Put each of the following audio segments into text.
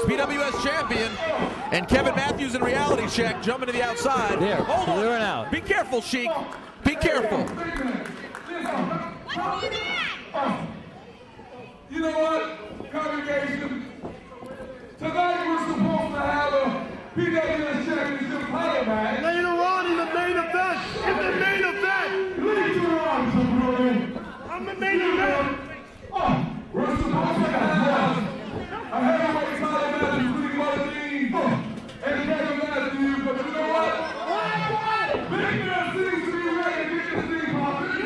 PWS champion, and Kevin Matthews in reality check, jumping to the outside. There, hold on. clearing out. Be careful, Sheik. Be careful. You know what, congregation? Tonight we're supposed to have a PWS championship title match. Later on in the main event. In the main event. Later on, Brody. I'm the main event. We're supposed to have a heavyweight title match between Butterbean and Kevin Matthews, but you know what? Victor seems to be ready to get this thing popping.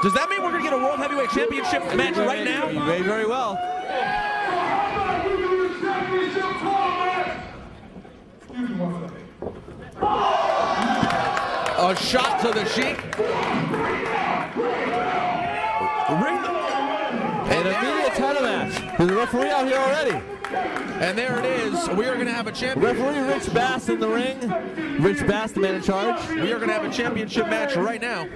Does that mean we're going to get a World Heavyweight Championship match right now? You may very well. A shot to the Sheik. An immediate title match. There's a referee out here already. And there it is. We are going to have a champion. Referee Rich Bass in the ring. Rich Bass, the man in charge. We are going to have a championship match right now.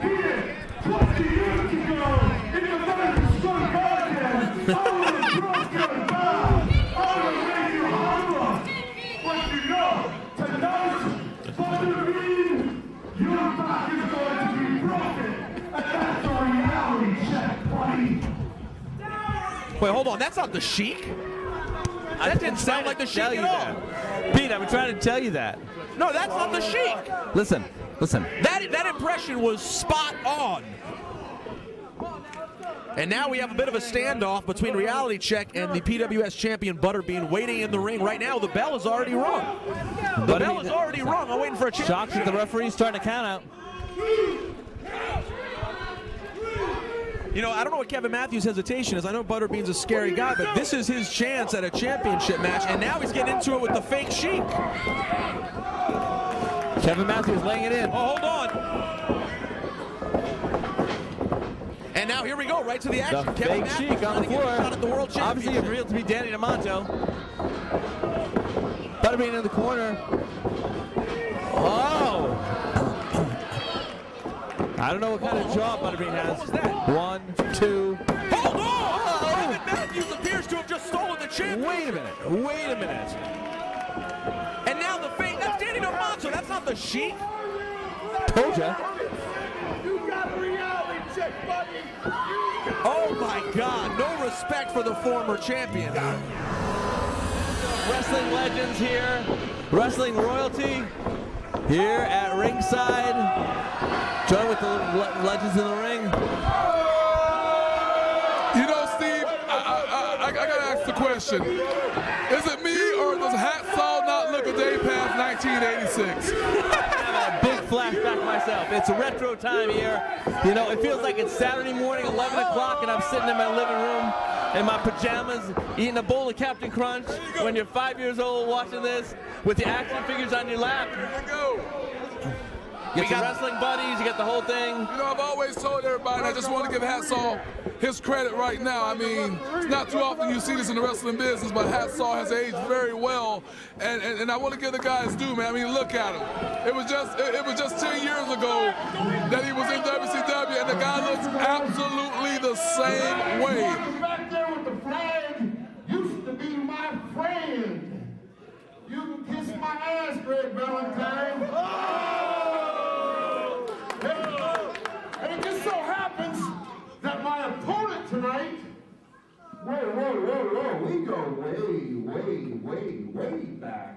Wait, hold on. That's not the Sheik. That didn't sound like the Sheik at all. Pete, I've been trying to tell you that. No, that's not the Sheik. Listen. That impression was spot on. And now we have a bit of a standoff between Reality Check and the PWS champion Butterbean waiting in the ring. Right now, the bell is already rung. The bell is already rung. I'm waiting for a championship. Shocked that the referee's starting to count out. You know, I don't know what Kevin Matthews' hesitation is. I know Butterbean's a scary guy, but this is his chance at a championship match, and now he's getting into it with the fake Sheik. Kevin Matthews laying it in. Oh, hold on. And now here we go, right to the action. The Kevin fake Matthews Sheik on the floor. shot at the World Obviously Championship. revealed to be Danny Demanto. Butterbean in the corner. Oh! I don't know what kind of jaw Butterbean has. What was that? 1, 2. Hold on! Kevin Matthews appears to have just stolen the championship. Wait a minute. And now the fake, that's Danny Demanto. That's not the Sheik. Told ya. You got a reality check, buddy. Oh my God, no respect for the former champion. Wrestling legends here. Wrestling royalty here at ringside. Join with the legends in the ring. You know, Steve, I gotta ask the question. Is it me or does Hacksaw not look a day past 1986? I'm having a big flashback myself. It's a retro time here. You know, it feels like it's Saturday morning, 11 o'clock, and I'm sitting in my living room in my pajamas, eating a bowl of Captain Crunch when you're 5 years old watching this with the action figures on your lap. Here we go. You get your wrestling buddies, you get the whole thing. You know, I've always told everybody, and I just want to give Hacksaw his credit right now. I mean, it's not too often you see this in the wrestling business, but Hacksaw has aged very well, and I want to give the guy his due, man. I mean, look at him. It was just 10 years ago that he was in WCW, and the guy looks absolutely the same way. Back there with the flag used to be my friend. You can kiss my ass, Greg Valentine. And it just so happens that my opponent tonight, whoa, we go way back.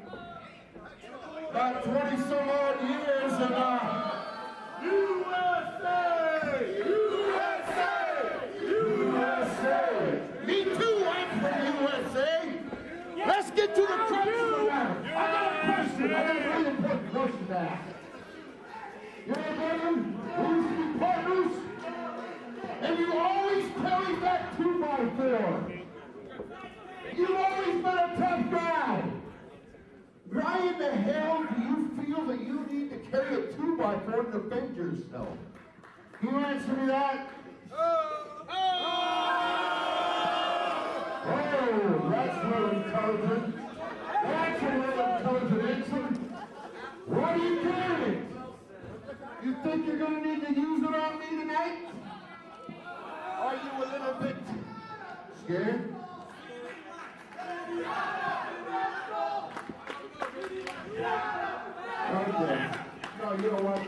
About 20 some odd years, and USA! Me too, I'm from USA! Let's get to the crux of the matter. I got a question. I got a really important question to ask. You know, Duggan, we used to be partners, and you always carry that 2x4. You've always been a tough guy. Why in the hell do you feel that you need to carry a 2x4 to defend yourself? Can you answer me that? Oh, that's real intelligent. That's a real intelligent answer. Why are you doing it? You think you're going to need to use it on me tonight? Are you a little bit scared? Okay. No, you know what?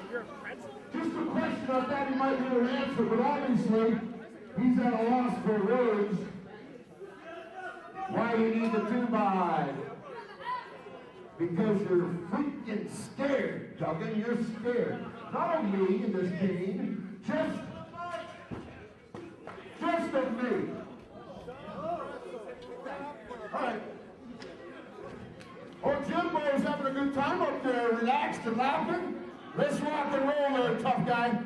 Just a question I thought he might be able to answer, but obviously he's at a loss for words. Why do you need the 2x? Because you're freaking scared, Duggan. You're scared. Not of me in this game, just of me. All right. Oh, Jimbo's having a good time up there, relaxed and laughing. Let's rock and roll there, tough guy.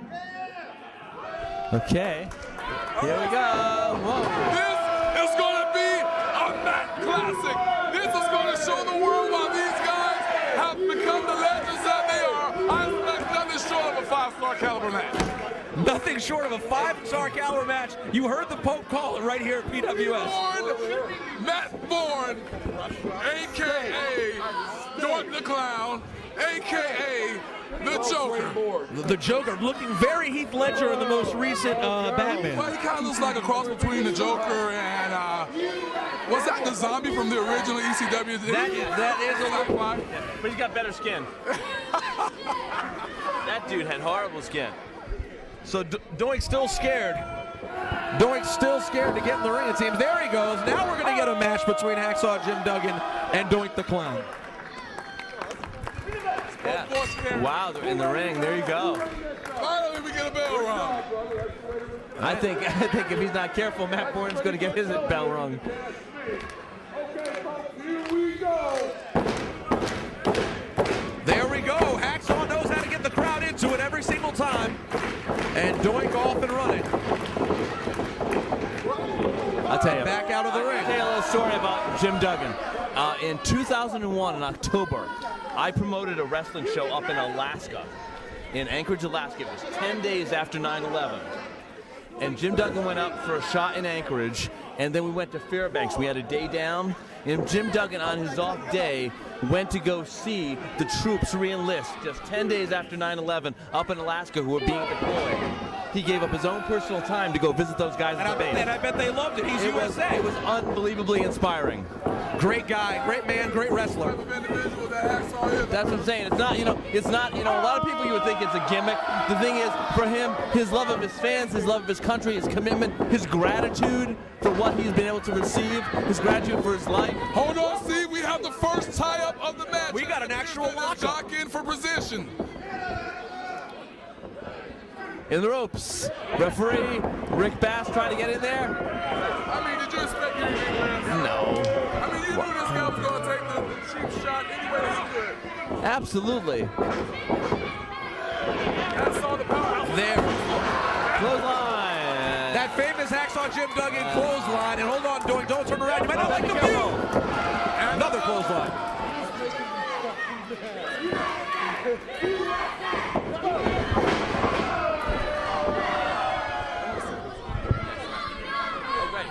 Okay. Here we go. Whoa. This is going to be a Matt classic. This is going to show the world why these guys have become the legends that they are. I expect nothing short of a 5-star caliber match. Nothing short of a 5-star caliber match. You heard the Pope call it right here at PWS. Matt Borne, a.k.a. Doink the Clown, a.k.a. the Joker. The Joker looking very Heath Ledger in the most recent Batman. Well, he kind of looks like a cross between the Joker and, was that the zombie from the original ECW? That is a little, but he's got better skin. That dude had horrible skin. So Doink's still scared. Doink's still scared to get in the ring, it seems. There he goes. Now we're going to get a match between Hacksaw Jim Duggan and Doink the Clown. Yeah. Wow, they're in the ring. There you go. Finally, we get a bell rung. I think if he's not careful, Matt Borne's going to get his bell rung. There we go. Hacksaw knows how to get the crowd into it every single time. And Doink off and running. I'll tell you. Back out of the ring. I'll tell you a little story about Jim Duggan. In 2001, in October, I promoted a wrestling show up in Alaska, in Anchorage, Alaska. It was 10 days after 9/11. And Jim Duggan went up for a shot in Anchorage, and then we went to Fairbanks. We had a day down, and Jim Duggan, on his off day, went to go see the troops re-enlist just 10 days after 9/11 up in Alaska who were being deployed. He gave up his own personal time to go visit those guys at the base. And I bet they loved it. He's USA. It was unbelievably inspiring. Great guy, great man, great wrestler. That's what I'm saying. It's not, a lot of people you would think it's a gimmick. The thing is, for him, his love of his fans, his love of his country, his commitment, his gratitude for what he's been able to receive, his gratitude for his life. Hold on, see, we have the first tie-up of the match. We got an actual lockup. Lock in for position. In the ropes. Referee Rick Bass trying to get in there. I mean, did you expect anything less? No. I mean, you knew this guy was going to take the cheap shot any way he could. Absolutely. Hacksaw the power. There. Clothesline. That famous Hacksaw Jim Duggan clothesline. And hold on, Doink, don't turn around. You might not like the view. Another clothesline.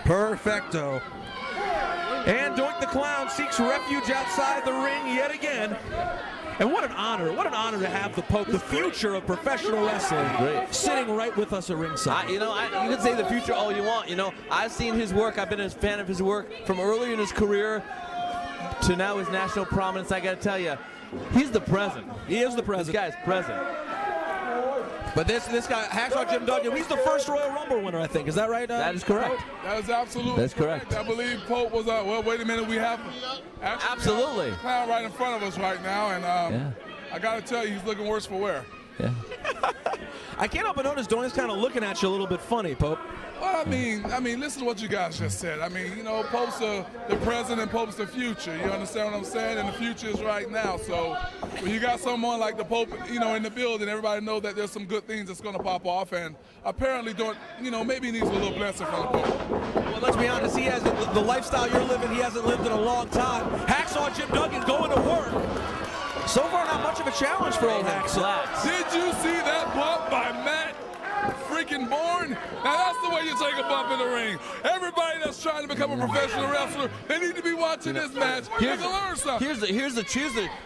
Perfecto. And Doink the Clown seeks refuge outside the ring yet again. And what an honor to have the Pope, the future of professional wrestling, sitting right with us at ringside. You can say the future all you want. I've seen his work. I've been a fan of his work from early in his career to now his national prominence. I got to tell you, he's the present. He is the present. This guy's present. But this guy, Hacksaw Jim Duggan, he's the first Royal Rumble winner, I think. Is that right? That is correct. That is absolutely That's correct. I believe Pope was, well, wait a minute, we have Absolutely. Clown right in front of us right now, and I got to tell you, he's looking worse for wear. Yeah. I can't help but notice Doane's kind of looking at you a little bit funny, Pope. Well, I mean, listen to what you guys just said. I mean, Pope's the present and Pope's the future. You understand what I'm saying? And the future is right now. So when you got someone like the Pope, in the building, everybody knows that there's some good things that's going to pop off. And apparently, maybe he needs a little blessing from the Pope. Well, let's be honest. He hasn't the lifestyle you're living. He hasn't lived in a long time. Hacksaw Jim Duggan going to work. So far, not much of a challenge for old Hacksaw. Did you see that bump by Matt freaking Borne? Now that's the way you take a bump in the ring. Everybody that's trying to become a professional wrestler, they need to be watching this match. They can learn something.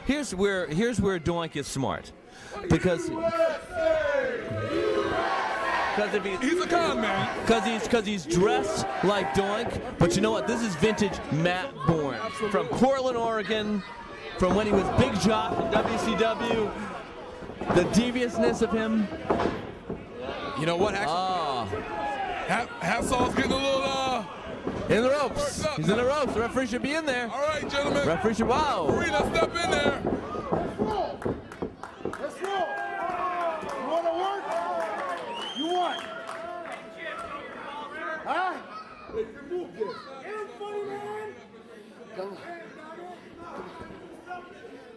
Here's where Doink is smart, because if he's a con man. Because he's dressed like Doink, but you know what? This is vintage Matt Borne from Portland, Oregon. from when he was Big Jock in WCW. The deviousness of him. You know what, Hacksaw's getting a little in the ropes. He's in the ropes. The referee should be in there. All right, gentlemen. Referee should, wow. Referee, let's step in there. Let's roll. You want to work? You want? Huh? Hey, remove this. Ain't funny, man. Come on.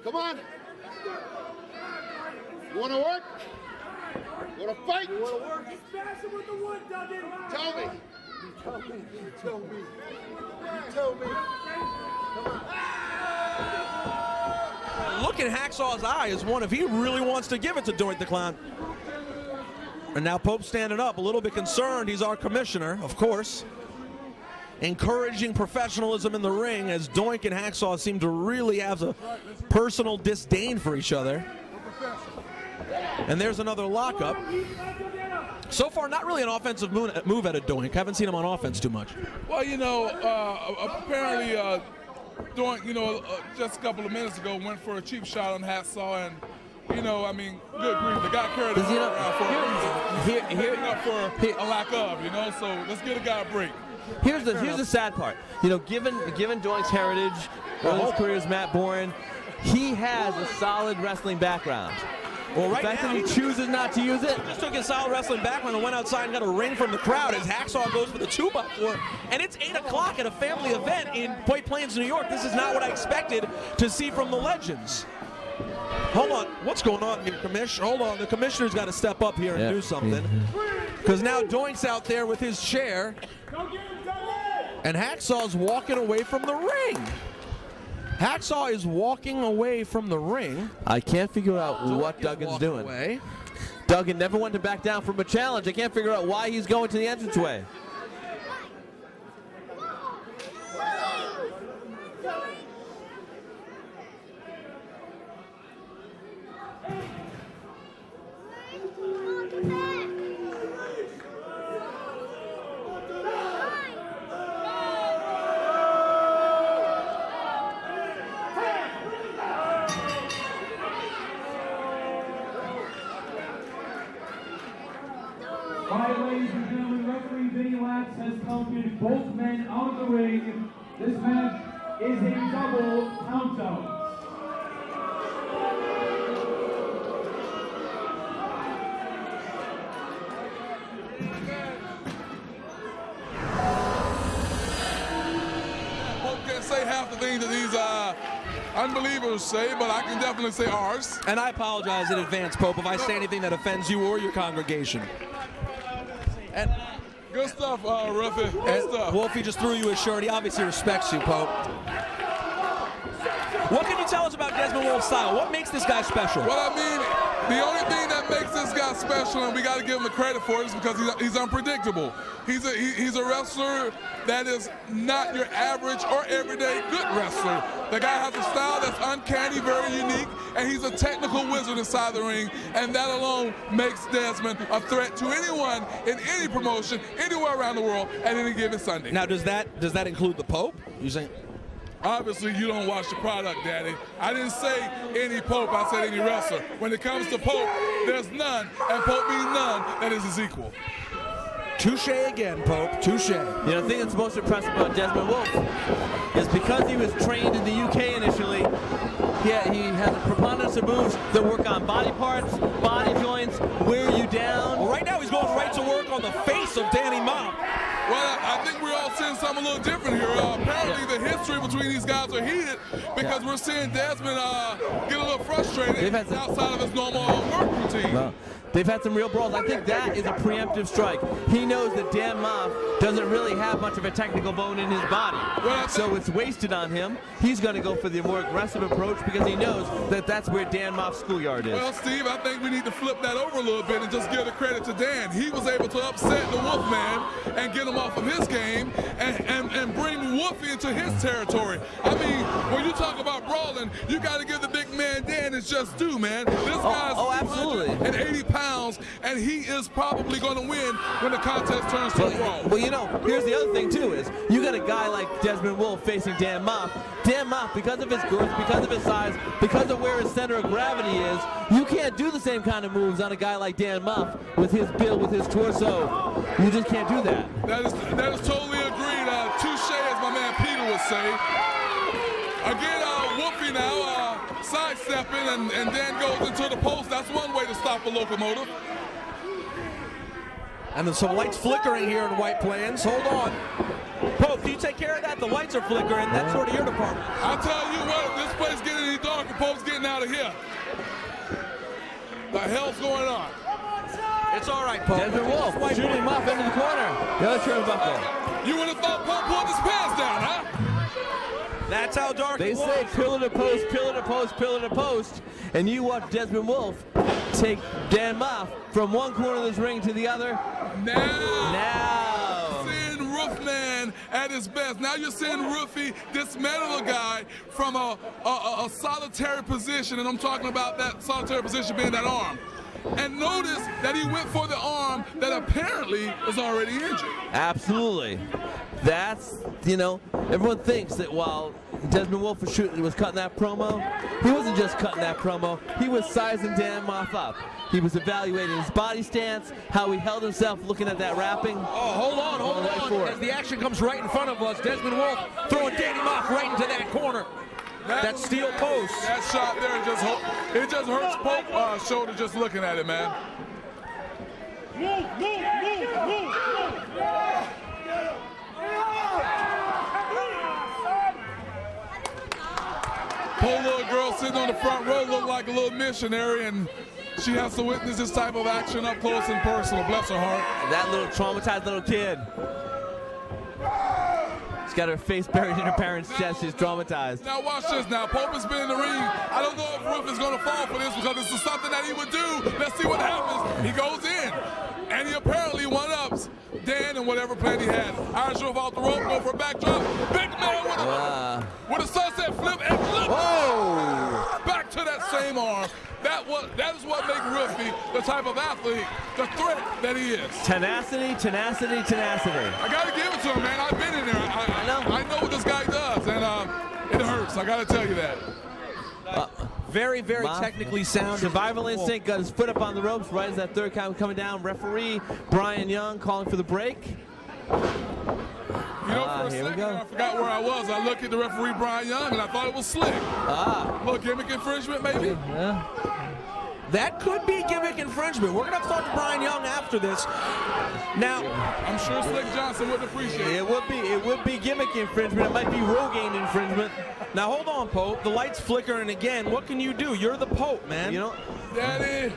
Come on. You want to work? You want to fight? You want to work? Smash him with the wood, Duggan. Tell me. You tell me. You tell me. You tell me. Come on. Look at Hacksaw's eye as one if he really wants to give it to Doink the Clown. And now Pope standing up, a little bit concerned. He's our commissioner, of course. Encouraging professionalism in the ring as Doink and Hacksaw seem to really have a personal disdain for each other. And there's another lockup. So far, not really an offensive move out of Doink. Haven't seen him on offense too much. Well, you know, apparently Doink, you know, just a couple of minutes ago went for a cheap shot on Hacksaw, and you know, I mean, good grief, the guy carried it around for a lack of, you know. So let's give the guy a break. Here's the sad part. You know, given Doink's heritage, his career as Matt Borne, he has a solid wrestling background. Well, right the fact now, that he chooses not to use it. Just took his solid wrestling background and went outside and got a ring from the crowd as Hacksaw goes for the 2x4. And it's 8 o'clock at a family event in White Plains, New York. This is not what I expected to see from the legends. Hold on. What's going on here, Commish? Hold on. The commissioner's got to step up here and do something. Because now Doink's out there with his chair. And Hacksaw's walking away from the ring. Hacksaw is walking away from the ring. I can't figure out what Duggan's doing. Away. Duggan never wanted to back down from a challenge. I can't figure out why he's going to the entranceway. All right, ladies and gentlemen, referee Video Axe has counted both men out of the ring. This match is a double count-out. Pope can't say half the things that these unbelievers say, but I can definitely say ours. And I apologize in advance, Pope, if I say anything that offends you or your congregation. And good stuff, Ruffy. Good stuff. Wolfie just threw you a shirt. He obviously respects you, Pope. What can you tell us about Desmond Wolfe's style? What makes this guy special? Well, I mean, the only thing that makes this guy special, and we got to give him the credit for it, is because he's unpredictable. He's a wrestler that is not your average or everyday good wrestler. The guy has a style that's uncanny, very unique, and he's a technical wizard inside the ring, and that alone makes Desmond a threat to anyone in any promotion, anywhere around the world, at any given Sunday. Now, does that include the Pope? You saying? Obviously, you don't watch the product, Daddy. I didn't say any Pope, I said any wrestler. When it comes to Pope, there's none, and Pope means none that is his equal. Touche again, Pope. Touche. You know, the thing that's most impressive about Desmond Wolfe is because he was trained in the UK initially, he has a preponderance of moves that work on body parts, body joints, wear you down. Well, right now he's going right to work on the face of Danny Maff. Well, I think we're all seeing something a little different here. Apparently, the history between these guys are heated because we're seeing Desmond get a little frustrated outside of his normal work routine. Well, they've had some real brawls. I think that is a preemptive strike. He knows that Dan Maff doesn't really have much of a technical bone in his body. Well, so it's wasted on him. He's going to go for the more aggressive approach because he knows that that's where Dan Maff's schoolyard is. Well, Steve, I think we need to flip that over a little bit and just give the credit to Dan. He was able to upset the Wolfman and get him off of his game and bring Wolfie into his territory. I mean, when you talk about brawling, you got to give the big man Dan his just due, man. This guy's absolutely. 280 pounds, and he is probably going to win when the contest turns to a brawl. Well, you know, here's the other thing, too, is you got a guy like Desmond Wolfe facing Dan Maff. Dan Maff, because of his girth, because of his size, because of where his center of gravity is, you can't do the same kind of moves on a guy like Dan Maff with his build, with his torso. You just can't do that. That is totally agreed. Touche, as my man Peter would say. Again, Wolfe now sidestepping, and Dan goes into the post. That's one way to stop a locomotive. And then some lights flickering here in White Plains. Hold on. Pope, do you take care of that? The lights are flickering. That's sort of your department. I'll tell you what, if this place getting any darker, Pope's getting out of here. The hell's going on? It's all right, Pope. Desmond Wolfe shooting Maff into the corner. The other turnbuckle. You would have thought Pope pulled his pants down, huh? That's how dark They it was. say pillar to post, pillar to post, pillar to post, and you watch Desmond Wolfe take Dan Maff from one corner of this ring to the other. Now. Seeing Roofman at his best. Now you're seeing Roofy dismantle a guy from a solitary position, and I'm talking about that solitary position being that arm. And notice that he went for the arm that apparently is already injured. Absolutely. That's, you know, everyone thinks that while Desmond Wolfe was cutting that promo, he wasn't just cutting that promo, he was sizing Dan Maff up. He was evaluating his body stance, how he held himself looking at that wrapping. Oh, hold on. As the action comes right in front of us, Desmond Wolfe throwing Danny Maff right into that corner. That steel post. That shot there, it just hurts Pope's shoulder just looking at it, man. Poor little girl sitting on the front row looked like a little missionary, and she has to witness this type of action up close and personal. Bless her heart. That little traumatized little kid. She's got her face buried in her parents' chest. She's traumatized. Now watch this now. Pope has been in the ring. I don't know if Wolfe is going to fall for this because this is something that he would do. Let's see what happens. He goes in, and he apparently one-ups Dan and whatever plan he had. Irish Wolfe off the rope, go for a backdrop. Big man with a sunset flip and flip. Whoa! Back to that same arm. That is what makes Roofy the type of athlete, the threat that he is. Tenacity, tenacity, tenacity. I got to give it to him, man. I've been in there. I know what this guy does, and it hurts. I got to tell you that. Very, very technically sound. Survival instinct, got his foot up on the ropes right as that third count coming down. Referee Brian Young calling for the break. You know, for a second, I forgot where I was. I looked at the referee, Brian Young, and I thought it was slick. Little gimmick infringement, maybe? Yeah. That could be gimmick infringement. We're going to have to talk to Brian Young after this. Now, I'm sure Slick Johnson would appreciate it. It would be gimmick infringement. It might be Rogaine infringement. Now, hold on, Pope. The light's flickering again. What can you do? You're the Pope, man. You know, Daddy,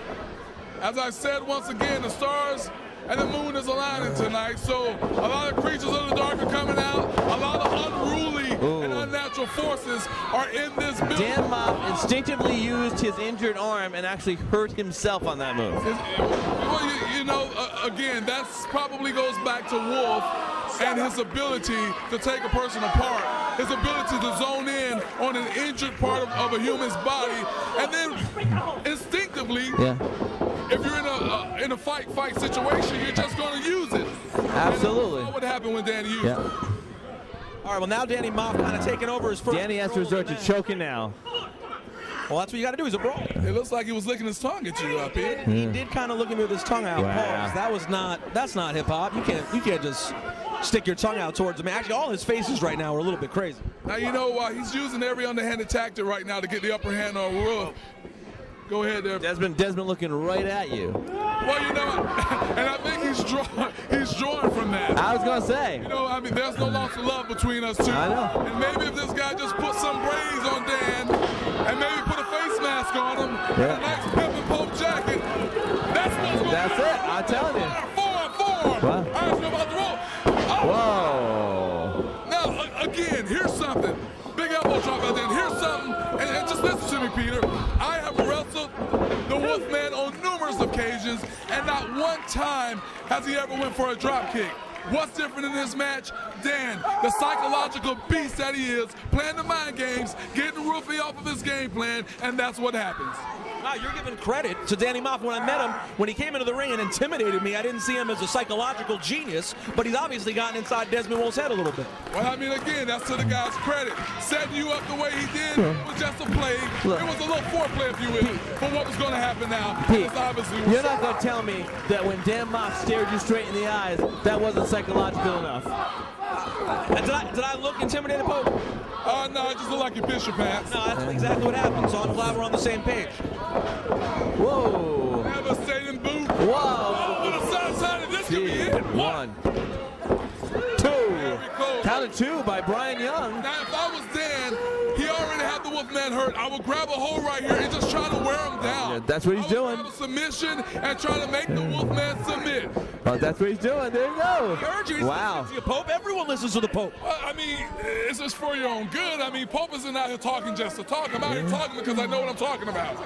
as I said once again, the stars and the moon is aligning tonight, so a lot of creatures of the dark are coming out. A lot of unruly and unnatural forces are in this building. Dan Maff instinctively used his injured arm and actually hurt himself on that move. Well, you know, again, that probably goes back to Wolfe and his ability to take a person apart, his ability to zone in on an injured part of a human's body, and then instinctively, if you're in a fight situation, you're just going to use it. Absolutely. What would happen when Danny used it? All right, well, now Danny Maff kind of taking over his first. Danny has to resort to choking now. Well, that's what you got to do. He's a brawl. It looks like he was licking his tongue at you up here. He did kind of look at me with his tongue out. Wow. Pause. That's not hip hop. You can't just stick your tongue out towards him. Actually, all his faces right now are a little bit crazy. Now you know he's using every underhanded tactic right now to get the upper hand on Wolfe. Go ahead there. Desmond looking right at you. Well, you know, and I think he's drawing from that. I was gonna say. You know, I mean, there's no loss of love between us two. I know. And maybe if this guy just put some braids on Dan, and maybe put a face mask on him, and a nice pimp and poke jacket, that's what's going to That's it. I'm telling you. Four. What? I don't know about the rope. Whoa. Now, again, here's something. Big elbow drop out there. And here's something, and just listen to me, Peter. I have wrestled the Wolfman on numerous occasions, and not one time has he ever went for a drop kick. What's different in this match? Dan, the psychological beast that he is, playing the mind games, getting Roofy off of his game plan, and that's what happens. Wow, you're giving credit to Danny Maff. When I met him, when he came into the ring and intimidated me, I didn't see him as a psychological genius, but he's obviously gotten inside Desmond Wolfe's head a little bit. Well, I mean, again, that's to the guy's credit. Setting you up the way he did was just a play. It was a little foreplay, if you will, for what was going to happen now. It's obviously You're not going to tell me that when Dan Maff stared you straight in the eyes, that wasn't psychological enough. Did I look intimidated, Pope? No, I just look like you pissed your pants. No, that's exactly what happened, so I'm glad we're on the same page. Whoa. Devastating boot. Whoa. Oh, what a side, this could be it. 1, 2. Counted 2 by Brian Young. Now, if I was Dan, he already had the Wolfman hurt. I would grab a hold right here and just try to wear him down. Yeah, that's what he's doing. Grab a submission and try to make the Wolfman submit. Well, that's what he's doing. There you go. He heard you. He's Wow. listening to you, Pope. Everyone listens to the Pope. Well, I mean, it's just for your own good. I mean, Pope isn't out here talking just to talk. I'm out here talking because I know what I'm talking about.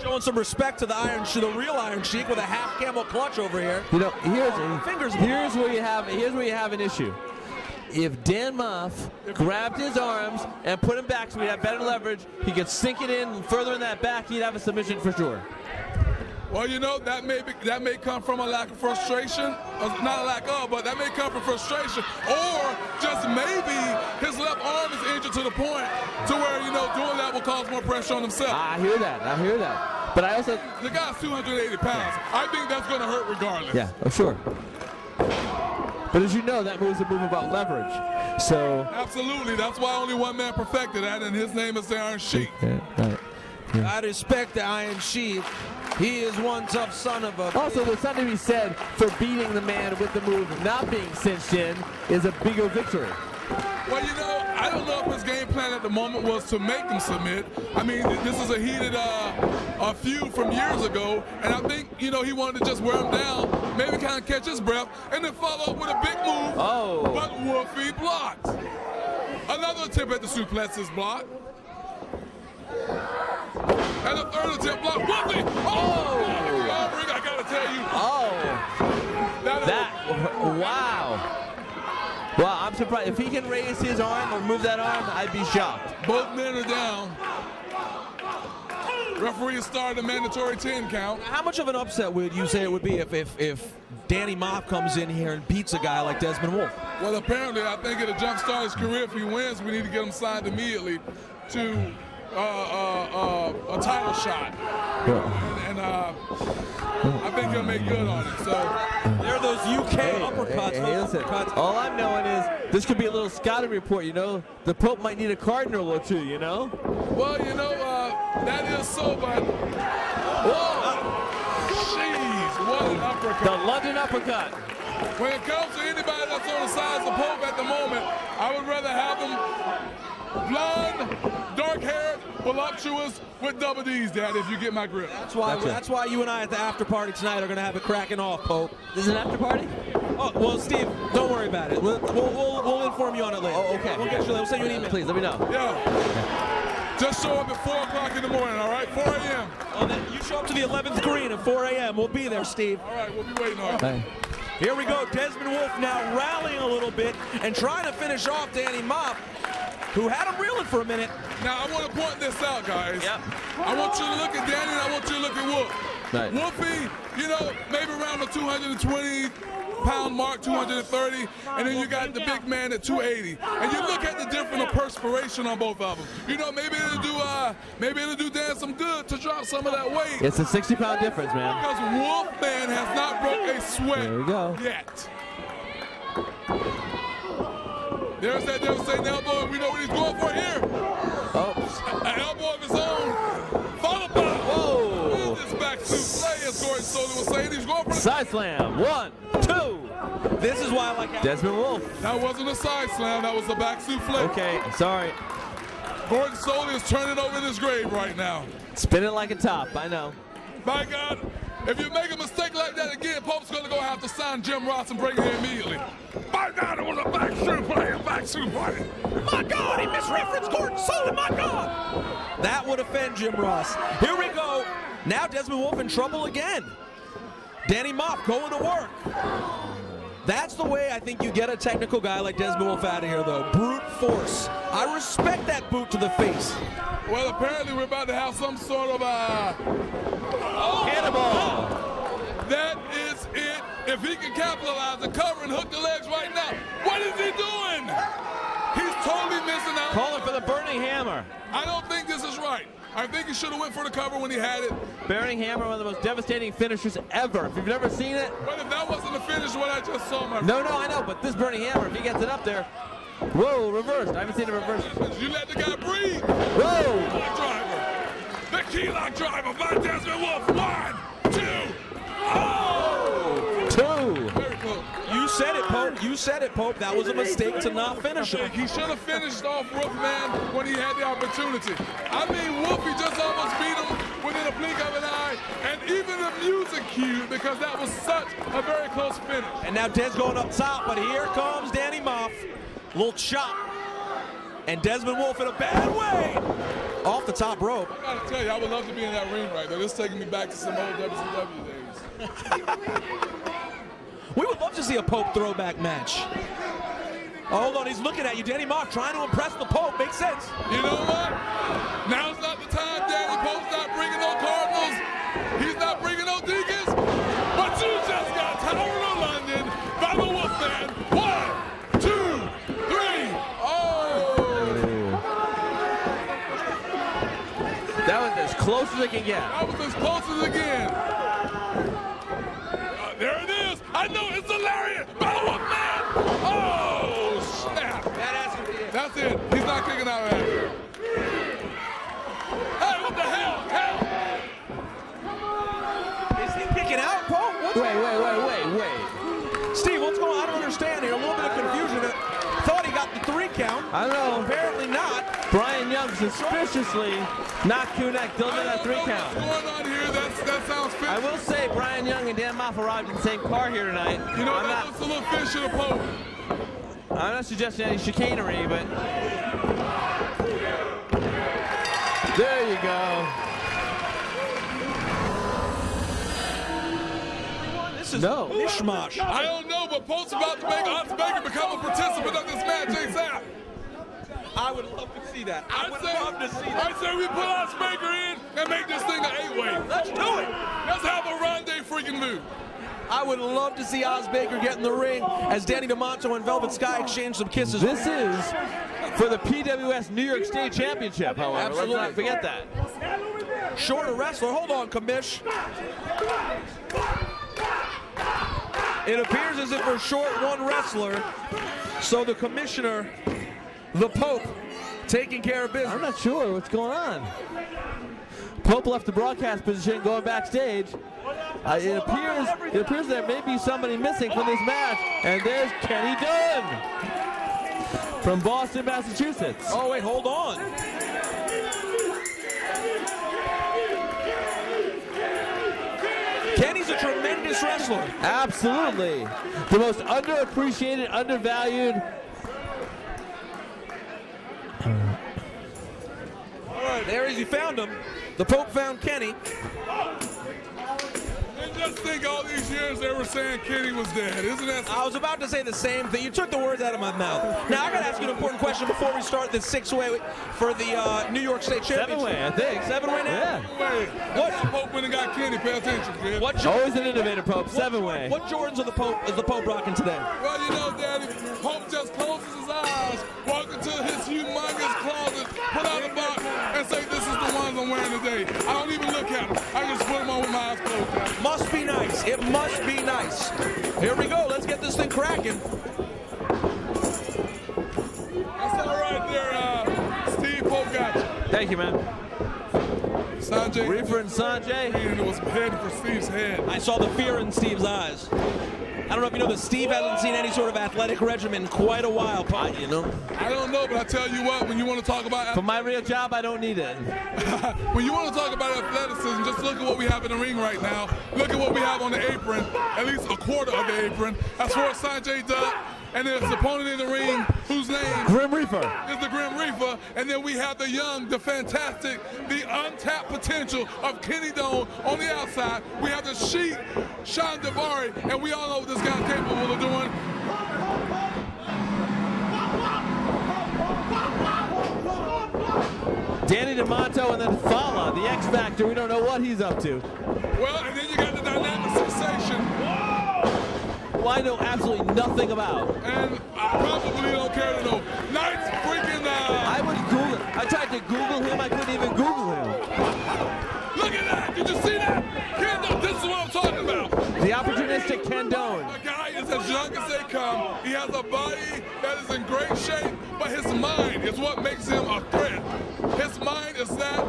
Showing some respect to the real Iron Sheik with a half camel clutch over here. You know, Fingers. here's where you have an issue. If Dan Maff grabbed his arms and put him back so he had better leverage, he could sink it in further in that back, he'd have a submission for sure. Well, you know, that may come from a lack of frustration. Not a lack of, but that may come from frustration. Or just maybe his left arm is injured to the point to where, you know, doing that will cause more pressure on himself. I hear that. But I also... The guy's 280 pounds. I think that's going to hurt regardless. Yeah, sure. But as you know, that move's a move about leverage. So... Absolutely. That's why only one man perfected that, and his name is the Iron Sheik. I respect the Iron Sheik. He is one tough son of a... Also, there's something to be said for beating the man with the move not being cinched in is a bigger victory. Well, you know, I don't know if his game plan at the moment was to make him submit. I mean, this is a heated feud from years ago, and I think, you know, he wanted to just wear him down, maybe kind of catch his breath, and then follow up with a big move. Oh. But Wolfie blocked. Another attempt at the suplex is blocked. And the third attempt blocked. Wolfie! Oh! I gotta tell you. Oh. Wow. Wow, I'm surprised. If he can raise his arm or move that arm, I'd be shocked. Both men are down. Referee started a mandatory 10 count. How much of an upset would you say it would be if Danny Maff comes in here and beats a guy like Desmond Wolfe? Well, apparently, I think it'll jumpstart his career. If he wins, we need to get him signed immediately to a title shot. And I think he'll make good on it. So there are those UK uppercuts. Hey, listen, all I'm knowing is this could be a little scouting report, you know. The Pope might need a cardinal or two, you know? well, you know, that is so, but whoa! Jeez, what an uppercut. The London uppercut. When it comes to anybody that's on the size of Pope at the moment, I would rather have him blonde, dark-haired, voluptuous, with double D's, Dad, if you get my grip. That's why you and I at the after party tonight are going to have it cracking off, Pope. This is an after party? Oh, well, Steve, don't worry about it. We'll inform you on it later. Oh, okay. We'll get you. We'll send you an email. Please, let me know. Yeah. Just show up at 4 o'clock in the morning, all right? 4 a.m. Well, then you show up to the 11th green at 4 a.m. We'll be there, Steve. All right, we'll be waiting on you. Hey. Here we go. Desmond Wolfe now rallying a little bit and trying to finish off Danny Maff, who had him reeling for a minute. Now, I want to point this out, guys. Yep. I want you to look at Danny, and I want you to look at Wolfe. Right. Wolfie, you know, maybe around the 220-pound mark, 230, and then you got the big man at 280. And you look at the difference of perspiration on both of them. You know, maybe it'll do Dan some good to drop some of that weight. It's a 60-pound difference, man. Because Wolfman has not broke a sweat There we go. yet. There's that devastating elbow, and we know what he's going for here. Oh. An elbow of his own, followed by Whoa. this back souffle, as Gordon Solie was saying. He's going for the Side slam. 1, 2. This is why I like Desmond Wolfe. That wasn't a side slam, that was a back souffle. Okay, sorry. Gordon Solie is turning over in his grave right now. Spinning like a top, I know. My God, if you make a mistake like that again, Pope's going to go have to sign Jim Ross and bring him immediately. My God, it was a back souffle, My God, he misreferenced Gordon Solie, my God. That would offend Jim Ross. Here we go. Now Desmond Wolfe in trouble again. Danny Maff going to work. That's the way I think you get a technical guy like Desmond Wolfe out of here, though. Brute force. I respect that boot to the face. Well, apparently we're about to have some sort of a Cannonball. That is it. If he can capitalize and cover and hook the legs right now, what is he doing? He's totally missing out. Calling for the burning hammer. I don't think this is right. I think he should have went for the cover when he had it. Burning hammer, one of the most devastating finishers ever. If you've never seen it. But if that wasn't the finish, what I just saw, my No, I know, but this burning hammer, if he gets it up there. Whoa, reversed. I haven't seen it reversed. You let the guy breathe. Whoa. Lock driver. The key lock driver by Desmond Wolfe. 1, 2. Oh! 2. Very close. You said it, Pope. You said it, Pope. That was a mistake to not finish him. He should have finished off Wolfe, man, when he had the opportunity. I mean, Wolfe just almost beat him within a blink of an eye, and even the music cue, because that was such a very close finish. And now Des going up top, but here comes Danny Maff. Little chop. And Desmond Wolfe in a bad way. Off the top rope. I gotta tell you, I would love to be in that ring right there. This is taking me back to some old WCW days. We would love to see a Pope throwback match. Oh, hold on, he's looking at you. Danny Maff trying to impress the Pope. Makes sense. You know what? Now's not the time, Danny. Pope's not bringing no Cardinals. He's not bringing no Deacons. But you just got Tower of London by the Wolfman. 1, 2, 3. Oh! That was as close as it can get. That was as close as it can. There it is. I know it's hilarious. By the Wolfman. Oh, snap. That's it. He's not kicking out of that. Hey, what the hell? Is he kicking out, Pope? Wait. Steve, what's going on? I don't understand here. A little bit of confusion. Thought he got the 3 count. I don't know. Apparently not. Brian Young suspiciously knocked Kunak, still did that 3 count. What's going on here? That sounds fit. I will say Brian Young and Dan Maff arrived in the same car here tonight. You know, that looks a little fish to the Pope. I'm not suggesting any chicanery, but there you go. This is No. mishmash. I don't know, but Pope's about to make Ox Baker become a participant of this match ASAP. I would love to see that. I would love to see that. I say we put Ox Baker in and make this thing an 8-way. Let's do it. Let's have a Ronde freaking move. I would love to see Oz Baker get in the ring as Danny Demanto and Velvet Sky exchange some kisses. This is for the PWS New York State Championship, however. Absolutely. Let's not forget that. Shorter wrestler. Hold on, Commish. It appears as if we're short one wrestler. So the commissioner, the Pope, taking care of business. I'm not sure what's going on. Pope left the broadcast position, going backstage. It appears there may be somebody missing from this match, and there's Kenny Dunn from Boston, Massachusetts. Oh wait, hold on. Kenny's a tremendous wrestler. Absolutely, the most underappreciated, undervalued. All right, there he is. He found him. The Pope found Kenny. And just think all these years they were saying Kenny was dead. Isn't that I was about to say the same thing. You took the words out of my mouth. Now, I got to ask you an important question before we start this 6-way for the New York State Championship. 7-way, I think. 7-way now? Yeah. What? Pope went and got Kenny. Pay attention, kid. Always an innovator, Pope. 7-way. What Jordans are the Pope rocking today? Well, you know, Daddy, Pope just closes his eyes, walk into his humongous closet, pull out a box, and say, this is the ones I'm wearing today. I don't even look at them. I just put them on with my eyes closed, Daddy. Must be nice. It must be nice. Here we go. Let's get this thing cracking. That's all right there, Steve. Pope got you. Thank you, man. Sonjay. Reefer and Sonjay. It was heading for Steve's head. I saw the fear in Steve's eyes. I don't know if you know that Steve hasn't seen any sort of athletic regimen in quite a while, Pope. You know, I don't know, but I tell you what, when you want to talk about for my real job, I don't need it. when you want to talk about athleticism, just look at what we have in the ring right now. Look at what we have on the apron, at least a quarter of the apron. As far as Sonjay Dutt, and there's the opponent in the ring whose name Grim Reefer. is the Grim Reefer, and then we have the young, the fantastic, the untapped potential of Kenny Doane on the outside. We have the Sheik, Sean Daivari, and we all know what this guy's capable of doing. Danny Demanto and then Fala, the X Factor. We don't know what he's up to. Well, and then you got the dynamic sensation, Who I know absolutely nothing about. and I probably don't care to know. Nice freaking, I would Google it. I tried to Google him. I couldn't even Google him. look at that, did you see that? Ken Doane, this is what I'm talking about. The opportunistic Ken Doane. The guy is as young as they come. He has a body that is in great shape, but his mind is what makes him a threat. His mind is that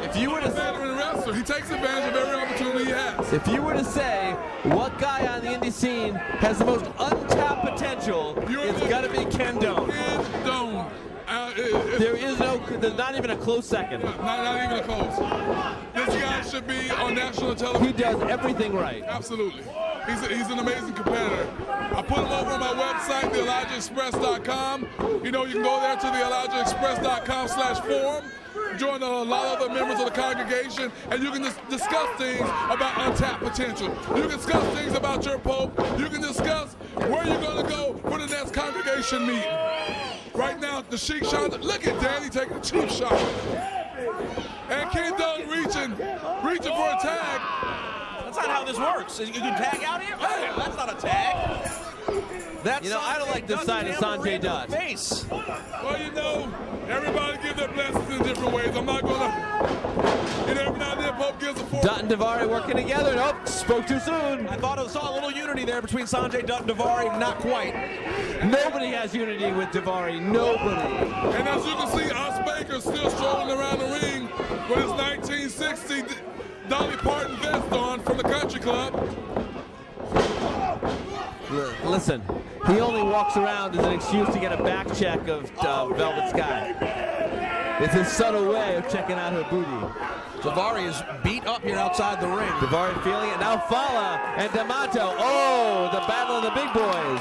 If you were to veteran wrestler. He takes advantage of every opportunity he has. If you were to say what guy on the indie scene has the most untapped potential, it's got to be Ken Doane. Ken Doane. There's not even a close second. Not even close. This guy should be on national television. He does everything right. Absolutely. He's an amazing competitor. I put him over on my website, theElijahExpress.com. You know, you can go there to theElijahExpress.com/forum. Join a lot of other members of the congregation, and you can discuss things about untapped potential. You can discuss things about your Pope. You can discuss where you're going to go for the next congregation meeting. Right now, the Sheik Sean, look at Danny taking a cheap shot. And Ken Doane reaching for a tag. That's not how this works. You can tag out here? Hey, that's not a tag. That's I don't like the side of Sonjay Dutt. Face. Well, everybody give their blessings in different ways. I'm not gonna. Every now and then, Pope gives a four. Dutt and Daivari working together. Nope, spoke too soon. I thought I saw a little unity there between Sonjay Dutt and Daivari. Not quite. Nobody has unity with Daivari. Nobody. And as you can see, Os Baker still strolling around the ring with his 1960 Dolly Parton vest on from the Country Club. Listen, he only walks around as an excuse to get a back check of Velvet Sky. It's his subtle way of checking out her booty. Daivari is beat up here outside the ring. Daivari feeling it. Now Fala and Demanto. Oh, the battle of the big boys.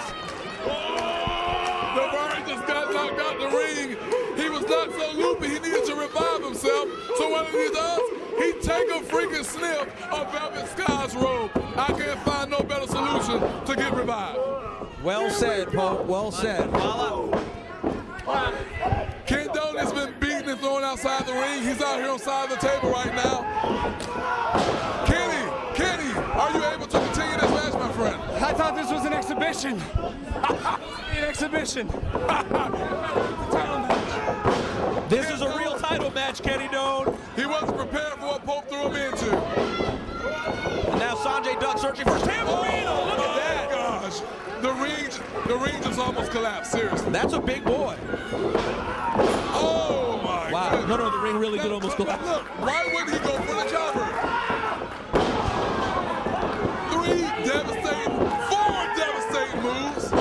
Daivari just got knocked out the ring. He was not so loopy. He needed to revive himself. So what he does, he take a freaking sniff of Velvet Sky's robe. I can't find no better solution to get revived. Well said, Pope. Well said. Ken Doane has been beaten and thrown outside the ring. He's out here on the side of the table right now. Kenny, are you able to continue this match, my friend? I thought this was an exhibition. An exhibition. This is a real title match, Kenny Doane. He wasn't prepared for what Pope threw him into. And now Sonjay Dutt searching for tambourine. Oh, look at that. Gosh, the ring just almost collapsed, seriously. That's a big boy. Oh my Wow. goodness. No, the ring really did almost collapse. Look, why wouldn't he go for the jobber? 4 devastating moves.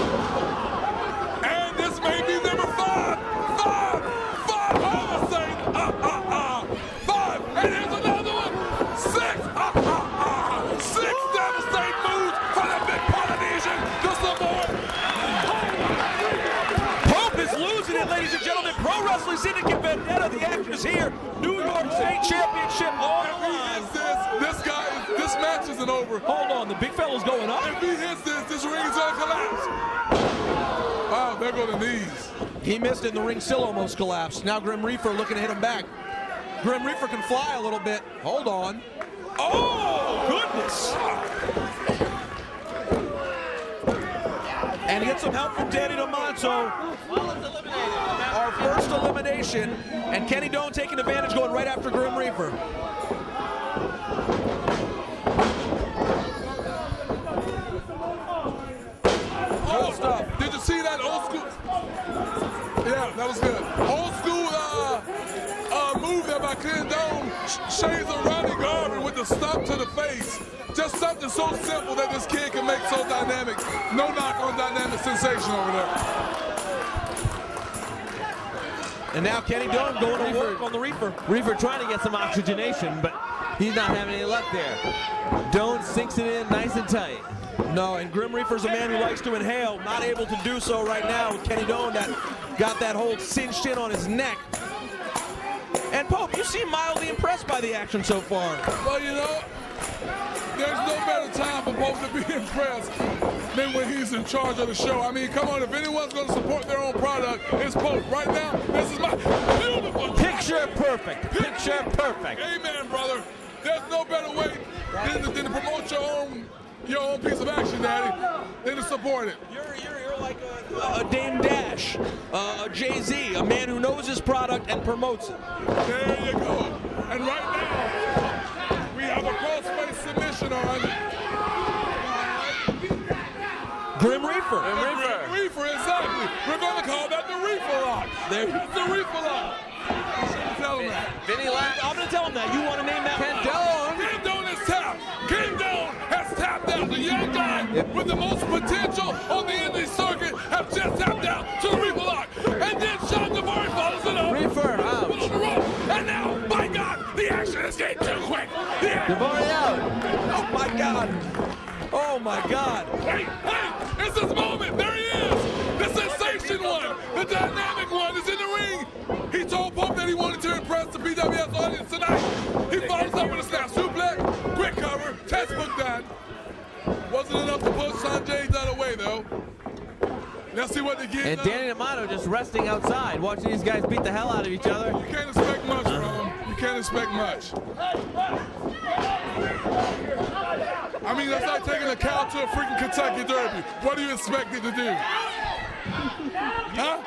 And this may be number 5. 5, and here's another one. 6, 6 devastating moves for the big Polynesian, the Samoan. Pope is losing it, ladies and gentlemen. Pro Wrestling Syndicate Vendetta, the action is here. New York State Championship on the line. This match isn't over. Hold on, the big fella's going up. If he hits this ring is gonna collapse. Wow, there go the knees. He missed it, and the ring still almost collapsed. Now Grim Reefer looking to hit him back. Grim Reefer can fly a little bit. Hold on. Oh, goodness. And get some help from Danny Demanto. Our first elimination. And Kenny Doane taking advantage, going right after Grim Reefer. Good stuff. Did you see that old school? Yeah, that was good. Old school move there by Ken Doane. Shades of Ronnie Garvin with the stomp to the face. Just something so simple that this kid can make so dynamic. No knock on dynamic sensation over there. And now Kenny Doane going to work on the Reefer. Reefer trying to get some oxygenation, but he's not having any luck there. Doane sinks it in nice and tight. No, and Grim Reefer's a man who likes to inhale, not able to do so right now with Kenny Doane that got that hold cinched in on his neck. And Pope, you seem mildly impressed by the action so far. Well, you know, there's no better time for Pope to be impressed than when he's in charge of the show. I mean, come on, if anyone's going to support their own product, it's Pope. Right now, this is my beautiful Picture perfect. Picture perfect. Amen, brother. There's no better way than to promote your own piece of action, Daddy, than to support it. You're like a Dame Dash, a Jay-Z, a man who knows his product and promotes it. There you go. And right now, we have a crossface submission on Grim Reefer. Grim Reefer, exactly. We're going to call that the Reefer lock. That's the Reefer lock. Tell him that. Vinny Lack. I'm going to tell him that. You want to name that? Ken Doane. Ken Doane is tapped. Ken Doane has tapped out. The young guy with the most potential on the indie circuit has just tapped out to the Reefer lock. And then Sean Daivari follows it up. Reefer out. And now, my God, the action is getting too quick. Daivari out. Oh, my God. Oh, my God. Hey, it's his moment. There he is. The sensation one. The dynamic one is in the ring. He told Pope that he wanted to impress the PWS audience tonight. He follows up with a snap suplex, quick cover, textbook done. Wasn't enough to push Sonjay Dutt away, though. Let's see what they get. And Danny Demanto just resting outside, watching these guys beat the hell out of each other. You can't expect much from him. You can't expect much. I mean, that's like taking a cow to a freaking Kentucky Derby. What do you expect it to do? Huh?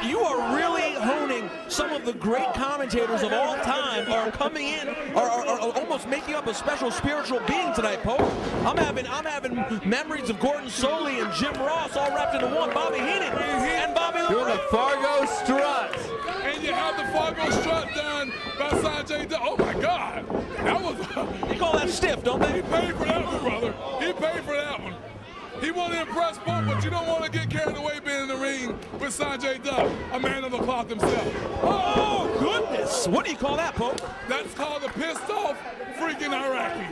You are really honing some of the great commentators of all time are coming in, are almost making up a special spiritual being tonight, Pope. I'm having memories of Gordon Soley and Jim Ross all wrapped into one. Bobby Heenan and Bobby Doing the Fargo strut. And you have the Fargo strut done by Sonjay Dutt. Oh my God, that was. They call that stiff, don't they? He paid for that one, brother. He paid for that one. He wanted to impress Pope, but you don't want to get carried away being in the ring with Sonjay Dutt, a man of the cloth himself. Oh, goodness. What do you call that, Pope? That's called a pissed off freaking Iraqi.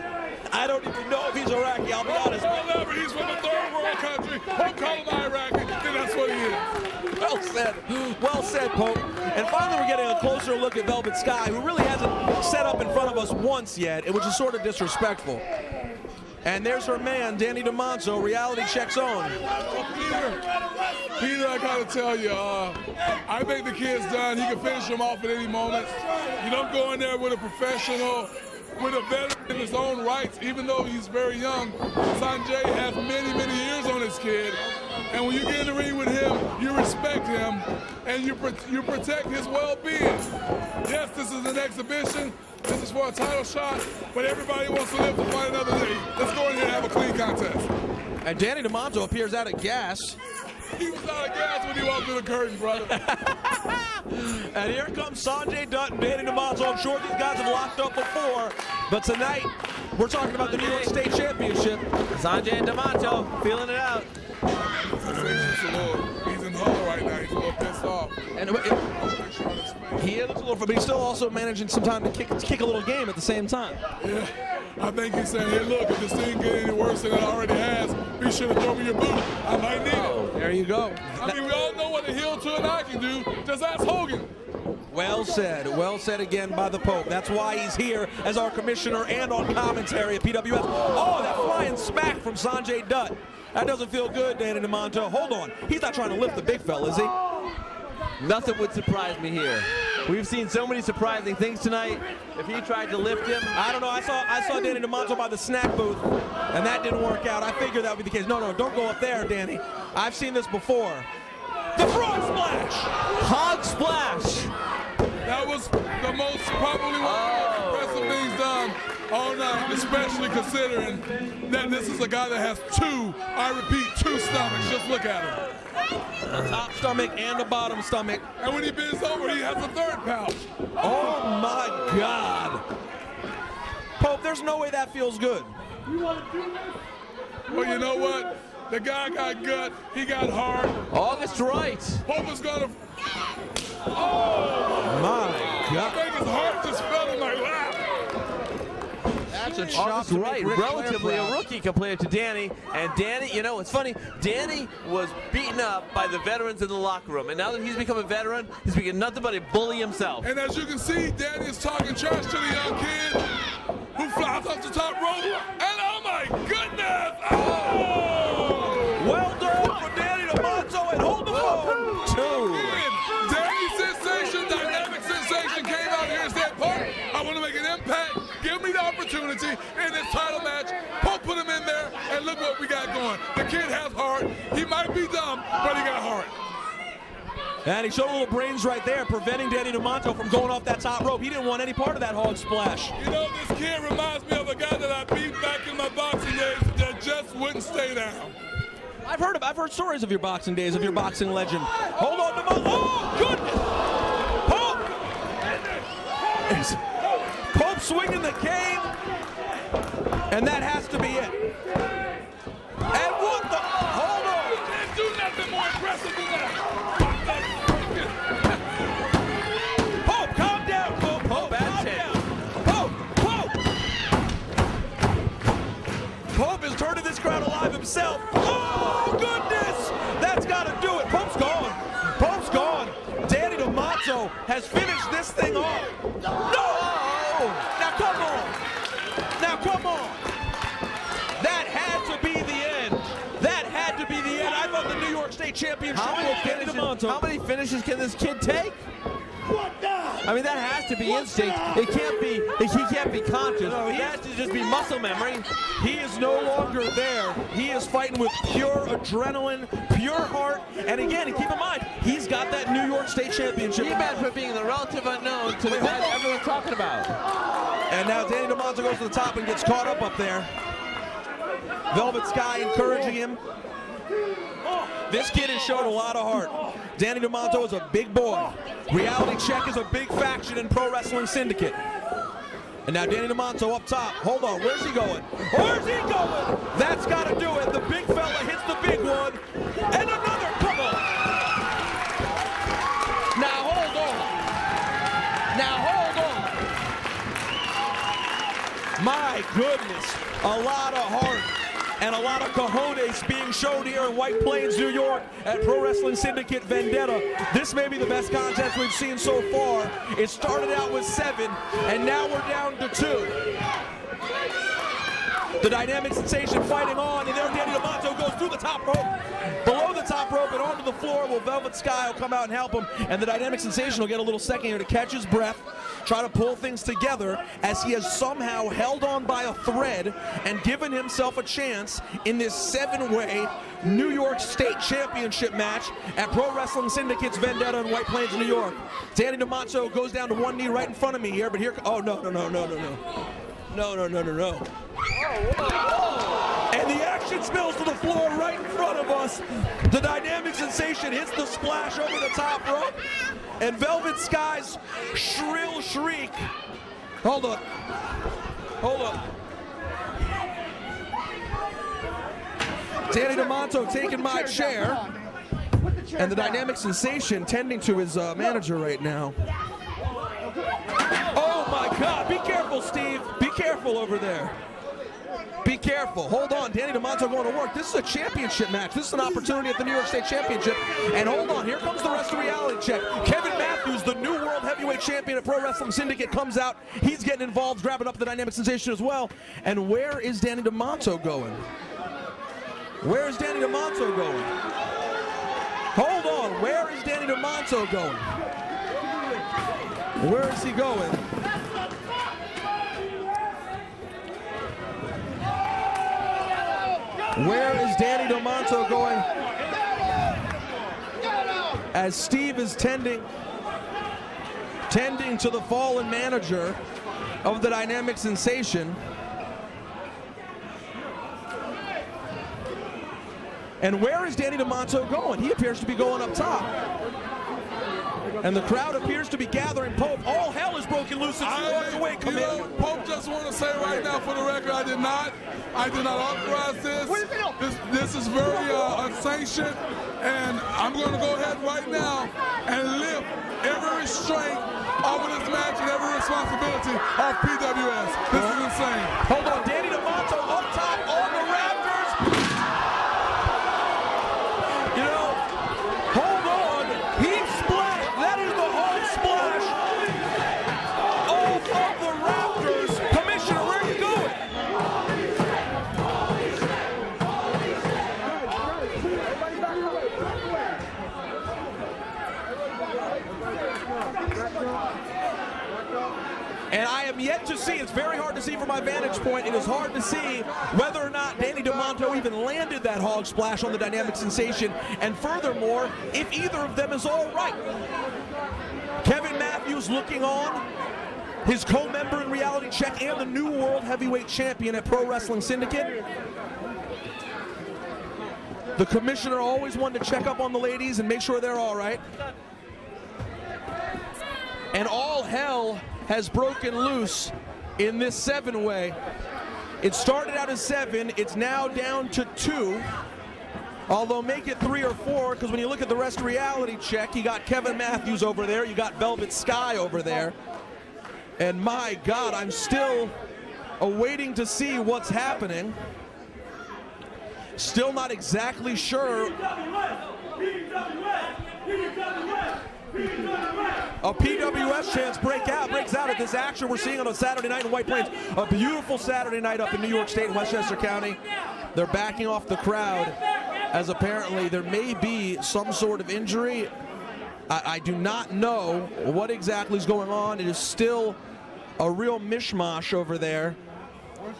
I don't even know if he's Iraqi, I'll be honest. Whatever, he's from a third world country. Pope call him Iraqi, then that's what he is. Well said. Well said, Pope. And finally, we're getting a closer look at Velvet Sky, who really hasn't set up in front of us once yet, which is sort of disrespectful. And there's her man, Danny Demanto, Reality Check's own. Peter, I gotta tell you, I think the kid's done. He can finish him off at any moment. You don't go in there with a professional, with a veteran in his own rights, even though he's very young. Sonjay has many, many years on this kid. And when you get in the ring with him, you respect him, and you protect his well-being. Yes, this is an exhibition. This is for a title shot, but everybody wants to live to fight another day. Let's go in here and have a clean contest. And Danny Demanto appears out of gas. He was out of gas when he walked through the curtain, brother. And here comes Sonjay Dutt and Danny Demanto. I'm sure these guys have locked up before, but tonight we're talking about the New York State Championship. Sonjay and Demanto feeling it out. He's in hole right now. He's a little pissed off. And he is a little, but he's still also managing some time to kick a little game at the same time. Yeah, I think he's saying, hey, look, if this thing get any worse than it already has, be sure to throw me your boot. I might need it. There you go. I mean, we all know what a heel to an eye can do. Just ask Hogan. Well said again by the Pope. That's why he's here as our commissioner and on commentary at PWS. Oh, that flying smack from Sonjay Dutt. That doesn't feel good, Danny Demanto. Hold on. He's not trying to lift the big fella, is he? Nothing would surprise me here. We've seen so many surprising things tonight. If he tried to lift him, I don't know. I saw Danny Demanto by the snack booth, and that didn't work out. I figured that would be the case. No, don't go up there, Danny. I've seen this before. The frog splash! hog splash. That was the most, probably one of the most impressive things done all night, especially considering that this is a guy that has two, I repeat, two stomachs. Just look at him. A top stomach and a bottom stomach. And when he bends over, he has a third pouch. Oh my God. Pope, there's no way that feels good. Well, you know what? The guy got gut. He got hard. August right. Pope is gonna. My I God. think his heart just fell in my lap. That's innocent shot. That's right, relatively a rookie compared to Danny. And Danny, you know, it's funny, Danny was beaten up by the veterans in the locker room. And now that he's become a veteran, he's becoming nothing but a bully himself. And as you can see, Danny is talking trash to the young kid who flies off the top rope. And oh my goodness! Oh! Well done for Danny Demanto, and hold the phone. 2. Danny Sensation, Dynamic Sensation came out here and said, Pope, I want to make an impact. Give me the opportunity in this title match. Pope put him in there, and look what we got going. The kid has heart. He might be dumb, but he got heart. And he showed a little brains right there, preventing Danny Demanto from going off that top rope. He didn't want any part of that hog splash. You know, this kid reminds me of a guy that I beat back in my boxing days that just wouldn't stay down. I've heard stories of your boxing days, of your boxing legend. Hold on, Demanto. Oh, goodness! Pope! Pope swinging the cane, and that has to be it. And what the? Hold on! You can't do nothing more impressive than that. Pope, calm down, Pope. Pope, calm down. Pope is turning this crowd alive himself. Oh, goodness! That's got to do it. Pope's gone. Pope's gone. Danny Demanto has finished this thing off. No! Now, come on. Now, come on. That had to be the end. That had to be the end. I thought the New York State Championship was Danny Demanto. How many finishes can this kid take? I mean, that has to be instinct. It can't be. He can't be conscious. No, That has to just be muscle memory. He is no longer there. He is fighting with pure adrenaline, pure heart, and again, keep in mind, he's got that New York State Championship. He meant for being the relative unknown to the guy that everyone's talking about. And now Danny Demanto goes to the top and gets caught up there. Velvet Sky encouraging him. This kid has shown a lot of heart. Danny Demanto is a big boy. Reality Check is a big faction in Pro Wrestling Syndicate. And now Danny Demanto up top. Hold on, where's he going? Where's he going? That's got to do it. The big fella hits the big one. And another, come on. Now hold on. Now hold on. My goodness, a lot of heart and a lot of cojones being shown here in White Plains, New York at Pro Wrestling Syndicate Vendetta. This may be the best contest we've seen so far. It started out with 7, and now we're down to 2. The Dynamic Sensation fighting on, and there Danny Demanto goes through the top rope, below the top rope, and onto the floor. Well, Velvet Sky will come out and help him, and the Dynamic Sensation will get a little second here to catch his breath, try to pull things together as he has somehow held on by a thread and given himself a chance in this 7-way New York State Championship match at Pro Wrestling Syndicate's Vendetta in White Plains, New York. Danny Demanto goes down to one knee right in front of me here, but here, oh, no. No. And the action spills to the floor right in front of us. The Dynamic Sensation hits the splash over the top rope. And Velvet Sky's shrill shriek. Hold up. Danny Demanto taking my chair. And the Dynamic Sensation tending to his manager right now. Oh my God, be careful, Steve. Be careful over there. Be careful. Hold on, Danny Demanto going to work. This is a championship match. This is an opportunity at the New York State Championship. And hold on, here comes the rest of Reality Check. Kevin Matthews, the new World Heavyweight Champion at Pro Wrestling Syndicate, comes out. He's getting involved, grabbing up the Dynamic Sensation as well. And where is Danny Demanto going? Where is Danny Demanto going? Hold on, where is Danny Demanto going? Where is he going? Where is Danny Demanto going? As Steve is tending to the fallen manager of the Dynamic Sensation. And where is Danny Demanto going? He appears to be going up top. And the crowd appears to be gathering. Pope, all hell is broken loose since he walked away. Come in. Pope, just want to say right now for the record, I did not authorize this. This is very unsanctioned, and I'm going to go ahead right now and lift every restraint over this match and every responsibility of PWS. This is insane. Hold on, Danny Demanto up top on the rafters. You know, hold on. He split. That is the hard splash off of the rafters. Commissioner, where are you going? And I am yet to see, it's very hard to see from my vantage point, it is hard to see whether or not Danny Demanto even landed that hog splash on the Dynamic Sensation, and furthermore, if either of them is all right. Kevin Matthews looking on, his co-member in Reality Check and the new World Heavyweight Champion at Pro Wrestling Syndicate. The commissioner always wanted to check up on the ladies and make sure they're all right. And all hell has broken loose in this 7-way. It started out as 7, it's now down to 2. Although make it 3 or 4, because when you look at the rest of Reality Check, you got Kevin Matthews over there, you got Velvet Sky over there. And my God, I'm still awaiting to see what's happening. Still not exactly sure. A PWS chance breaks out at this action we're seeing on a Saturday night in White Plains. A beautiful Saturday night up in New York State and Westchester County. They're backing off the crowd as apparently there may be some sort of injury. I do not know what exactly is going on. It is still a real mishmash over there.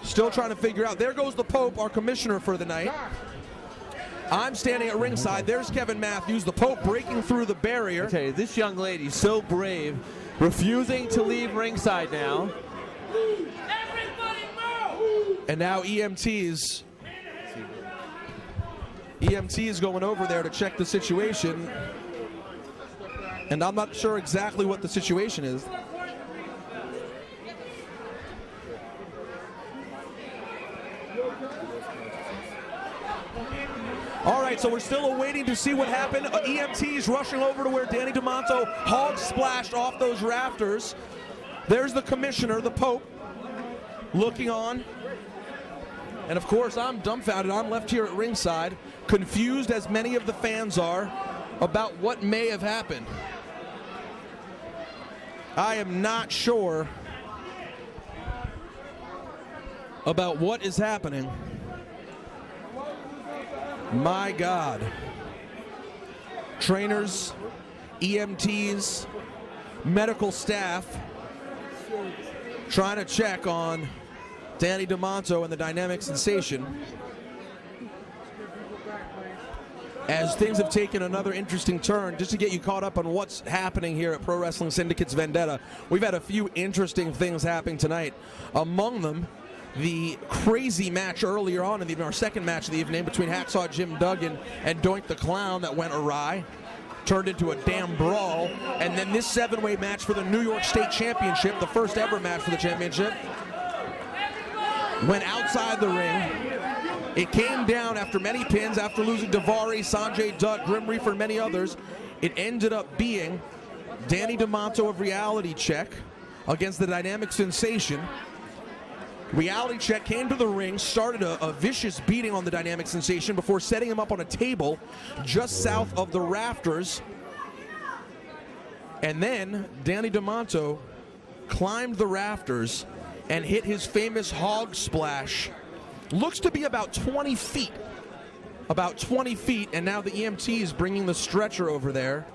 Still trying to figure out. There goes the Pope, our commissioner for the night. I'm standing at ringside. There's Kevin Matthews, the Pope breaking through the barrier. Okay, this young lady, so brave, refusing to leave ringside now. And now EMTs going over there to check the situation. And I'm not sure exactly what the situation is. All right, so we're still awaiting to see what happened. EMTs rushing over to where Danny Demanto hog splashed off those rafters. There's the commissioner, the Pope, looking on. And of course, I'm dumbfounded. I'm left here at ringside, confused as many of the fans are about what may have happened. I am not sure about what is happening. My God. Trainers, EMTs, medical staff trying to check on Danny Demanto and the Dynamic Sensation as things have taken another interesting turn. Just to get you caught up on what's happening here at Pro Wrestling Syndicate's Vendetta, we've had a few interesting things happening tonight. Among them, the crazy match earlier on in our second match of the evening between Hacksaw Jim Duggan and Doink the Clown that went awry, turned into a damn brawl. And then this 7-way match for the New York State Championship, the first ever match for the championship, went outside the ring. It came down after many pins, after losing Daivari, Sonjay, Dutt, Grim Reefer, and many others. It ended up being Danny Demanto of Reality Check against the Dynamic Sensation. Reality Check came to the ring, started a vicious beating on the Dynamic Sensation before setting him up on a table just south of the rafters. And then Danny Demanto climbed the rafters and hit his famous hog splash. Looks to be about 20 feet. About 20 feet, and now the EMT is bringing the stretcher over there.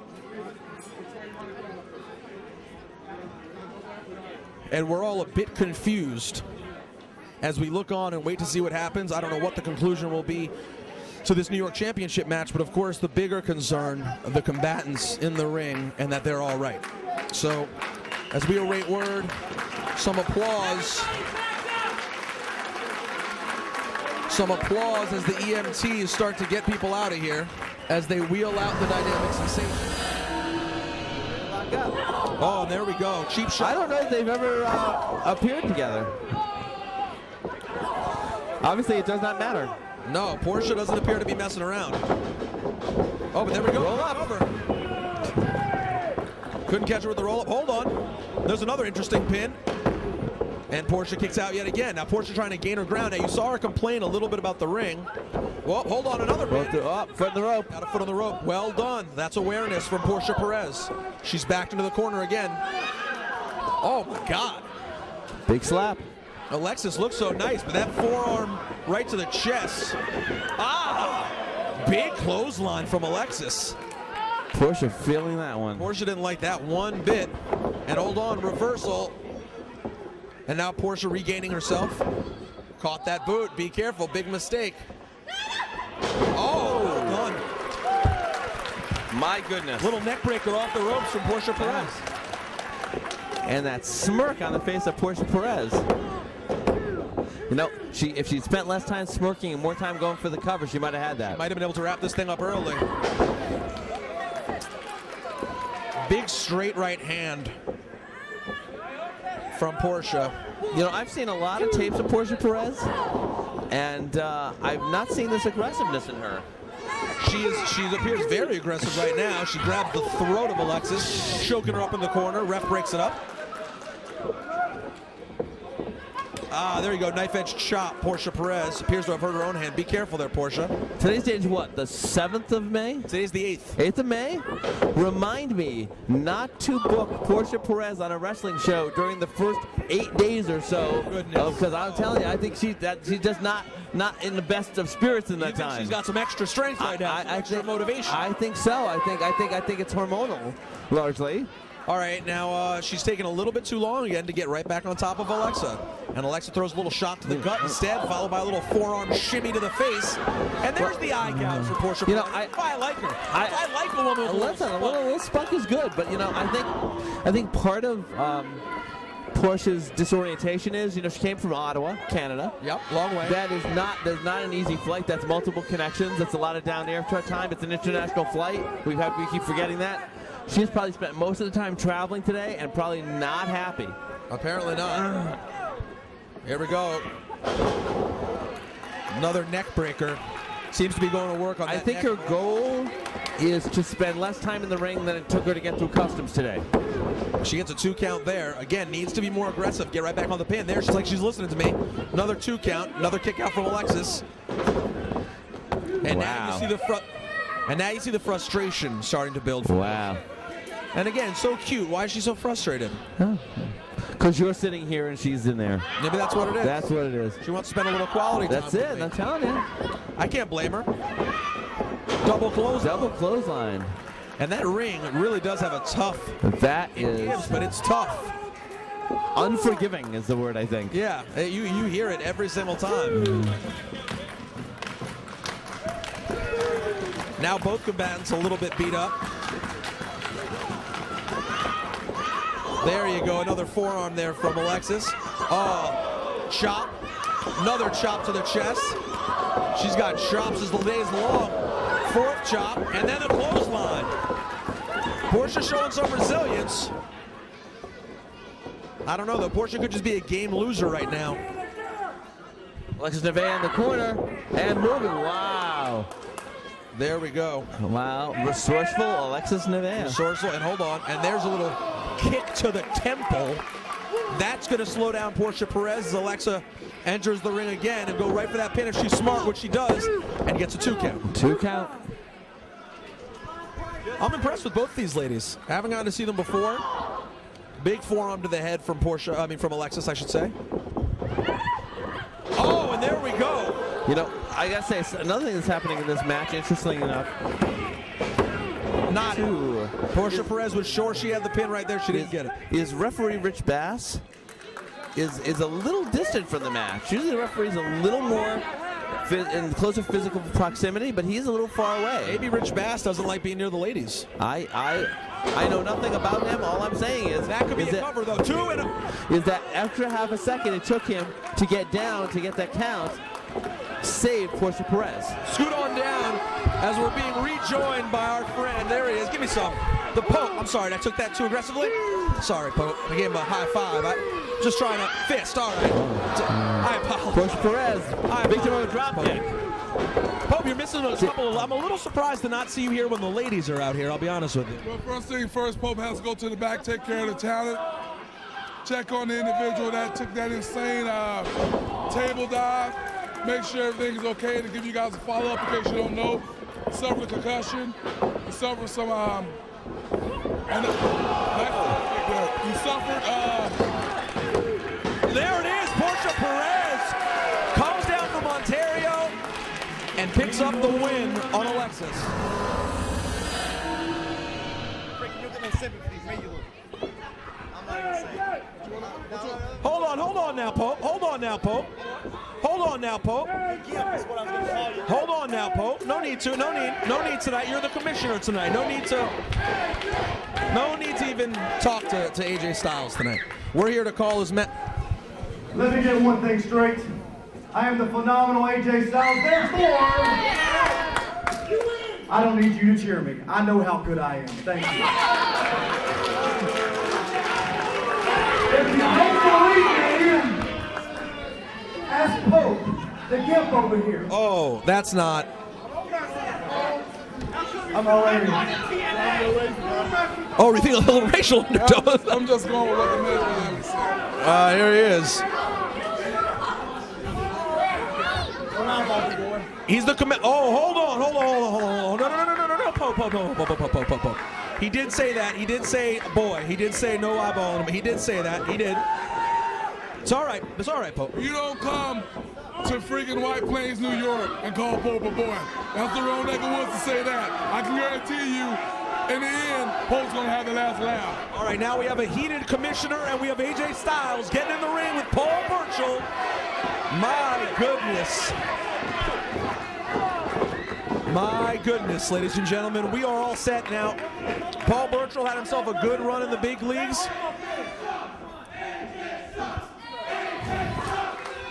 And we're all a bit confused as we look on and wait to see what happens. I don't know what the conclusion will be to this New York Championship match, but of course the bigger concern of the combatants in the ring and that they're all right. So as we await word, some applause as the EMTs start to get people out of here as they wheel out the Dynamic Sensation. Oh, there we go. Cheap shot. I don't know if they've ever appeared together. Obviously, it does not matter. No, Portia doesn't appear to be messing around. Oh, but there we go. Roll up. Over. Couldn't catch her with the roll-up. Hold on. There's another interesting pin. And Portia kicks out yet again. Now Portia trying to gain her ground. Now you saw her complain a little bit about the ring. Well, hold on, another pin. Foot in the rope. Got a foot on the rope. Well done. That's awareness from Portia Perez. She's backed into the corner again. Oh my God. Big slap. Alexxis looks so nice, but that forearm right to the chest. Ah! Big clothesline from Alexxis. Portia feeling that one. Portia didn't like that one bit. And hold on, reversal. And now Portia regaining herself. Caught that boot. Be careful. Big mistake. Oh, well done. My goodness. Little neck breaker off the ropes from Portia Perez. And that smirk on the face of Portia Perez. You know, if she'd spent less time smirking and more time going for the cover, she might have had that. Might have been able to wrap this thing up early. Big straight right hand from Portia. You know, I've seen a lot of tapes of Portia Perez, and I've not seen this aggressiveness in her. She appears very aggressive right now. She grabs the throat of Alexxis, choking her up in the corner. Ref breaks it up. Ah, there you go. Knife edge chop. Portia Perez appears to have hurt her own hand. Be careful there, Portia. Today's date is what, the 7th of May? Today's the 8th. 8th of May? Remind me not to book Portia Perez on a wrestling show during the first 8 days or so. Goodness. Because I'm telling you, I think she's just not in the best of spirits in that time. She's got some extra strength right now, some extra motivation. I think so. I think it's hormonal, largely. All right, now she's taking a little bit too long again to get right back on top of Alexa. And Alexa throws a little shot to the gut instead, followed by a little forearm shimmy to the face. And there's the eye gouge for Portia. You know, I like her. I like a woman with a little spunk is good, but you know, I think part of Portia's disorientation is, you know, she came from Ottawa, Canada. Yep, long way. There's not an easy flight. That's multiple connections. That's a lot of down air time. It's an international flight. We keep forgetting that. She's probably spent most of the time traveling today and probably not happy. Apparently not. Here we go. Another neck breaker. Seems to be going to work on that. I think her goal is to spend less time in the ring than it took her to get through customs today. She gets a 2 count there. Again, needs to be more aggressive. Get right back on the pin. There, she's like she's listening to me. Another 2 count. Another kick out from Alexxis. And now you see the front. And now you see the frustration starting to build. Wow. And again, so cute. Why is she so frustrated? Because you're sitting here and she's in there. Maybe that's what it is. That's what it is. She wants to spend a little quality time. That's it. I'm telling you. I can't blame her. Double clothesline. Double clothesline. And that ring really does have a tough. That It is, but it's tough. Unforgiving is the word, I think. Yeah, you hear it every single time. Now both combatants a little bit beat up. There you go, another forearm there from Alexxis. Oh, chop. Another chop to the chest. She's got chops as the day's long. 4th chop, and then a clothesline. Portia showing some resilience. I don't know, though. Portia could just be a game loser right now. Alexxis Nevaeh in the corner, and moving. Wow. There we go. Wow, resourceful Alexxis Nevaeh. Resourceful, and hold on, and there's a little kick to the temple. That's going to slow down Portia Perez as Alexa enters the ring again and go right for that pin if she's smart, which she does, and gets a 2 count. 2 count. I'm impressed with both these ladies. Haven't gotten to see them before. Big forearm to the head from from Alexxis, I should say. Oh, and there we go. You know, I gotta say, another thing that's happening in this match, interestingly enough, Not Portia Perez was sure she had the pin right there. She didn't get it. Is referee Rich Bass is a little distant from the match. Usually the referee's a little more in closer physical proximity, but he's a little far away. Maybe Rich Bass doesn't like being near the ladies. I know nothing about him. All I'm saying is that could be a cover though. 2 and is that extra half a second it took him to get down to get that count. Save Portia Perez. Scoot on down as we're being rejoined by our friend. There he is. Give me some. The Pope. I'm sorry, I took that too aggressively. Sorry, Pope. I gave him a high five. I'm just trying to fist. All right. I apologize. Portia Perez, victim of a drop kick. Pope, you're missing a couple. I'm a little surprised to not see you here when the ladies are out here, I'll be honest with you. Well, first thing first, Pope has to go to the back, take care of the talent, check on the individual that took that insane table dive, make sure everything is okay, to give you guys a follow-up in case you don't know. He suffered a concussion, he suffered some, he suffered, There it is, Portia Perez comes down from Ontario and picks up the win on Alexxis. Hold on now, Pope. Hold on now, Pope. Hold on now, Pope. Hold on now, Pope. No need to tonight. You're the commissioner tonight. No need to even talk to AJ Styles tonight. We're here to call his match. Let me get one thing straight. I am the phenomenal AJ Styles. Therefore, I don't need you to cheer me. I know how good I am. Thank you. If you don't believe me, ask Pope, the gimp over here. Oh, that's not. I'm already. Oh, you think a little racial undertone? I'm just going with what the man was saying. Here he is. He's the commit. Oh, hold on. No, Pope. He did say that. He did say boy. He did say no eyeball. He did say that. He did. It's all right. It's all right, Pope. You don't come to freaking White Plains, New York, and call Pope a boy. That's the wrong neck of woods to say that. I can guarantee you, in the end, Pope's gonna have the last laugh. All right, now we have a heated commissioner, and we have AJ Styles getting in the ring with Paul Burchill. My goodness. My goodness, ladies and gentlemen, we are all set now. Paul Burchill had himself a good run in the big leagues.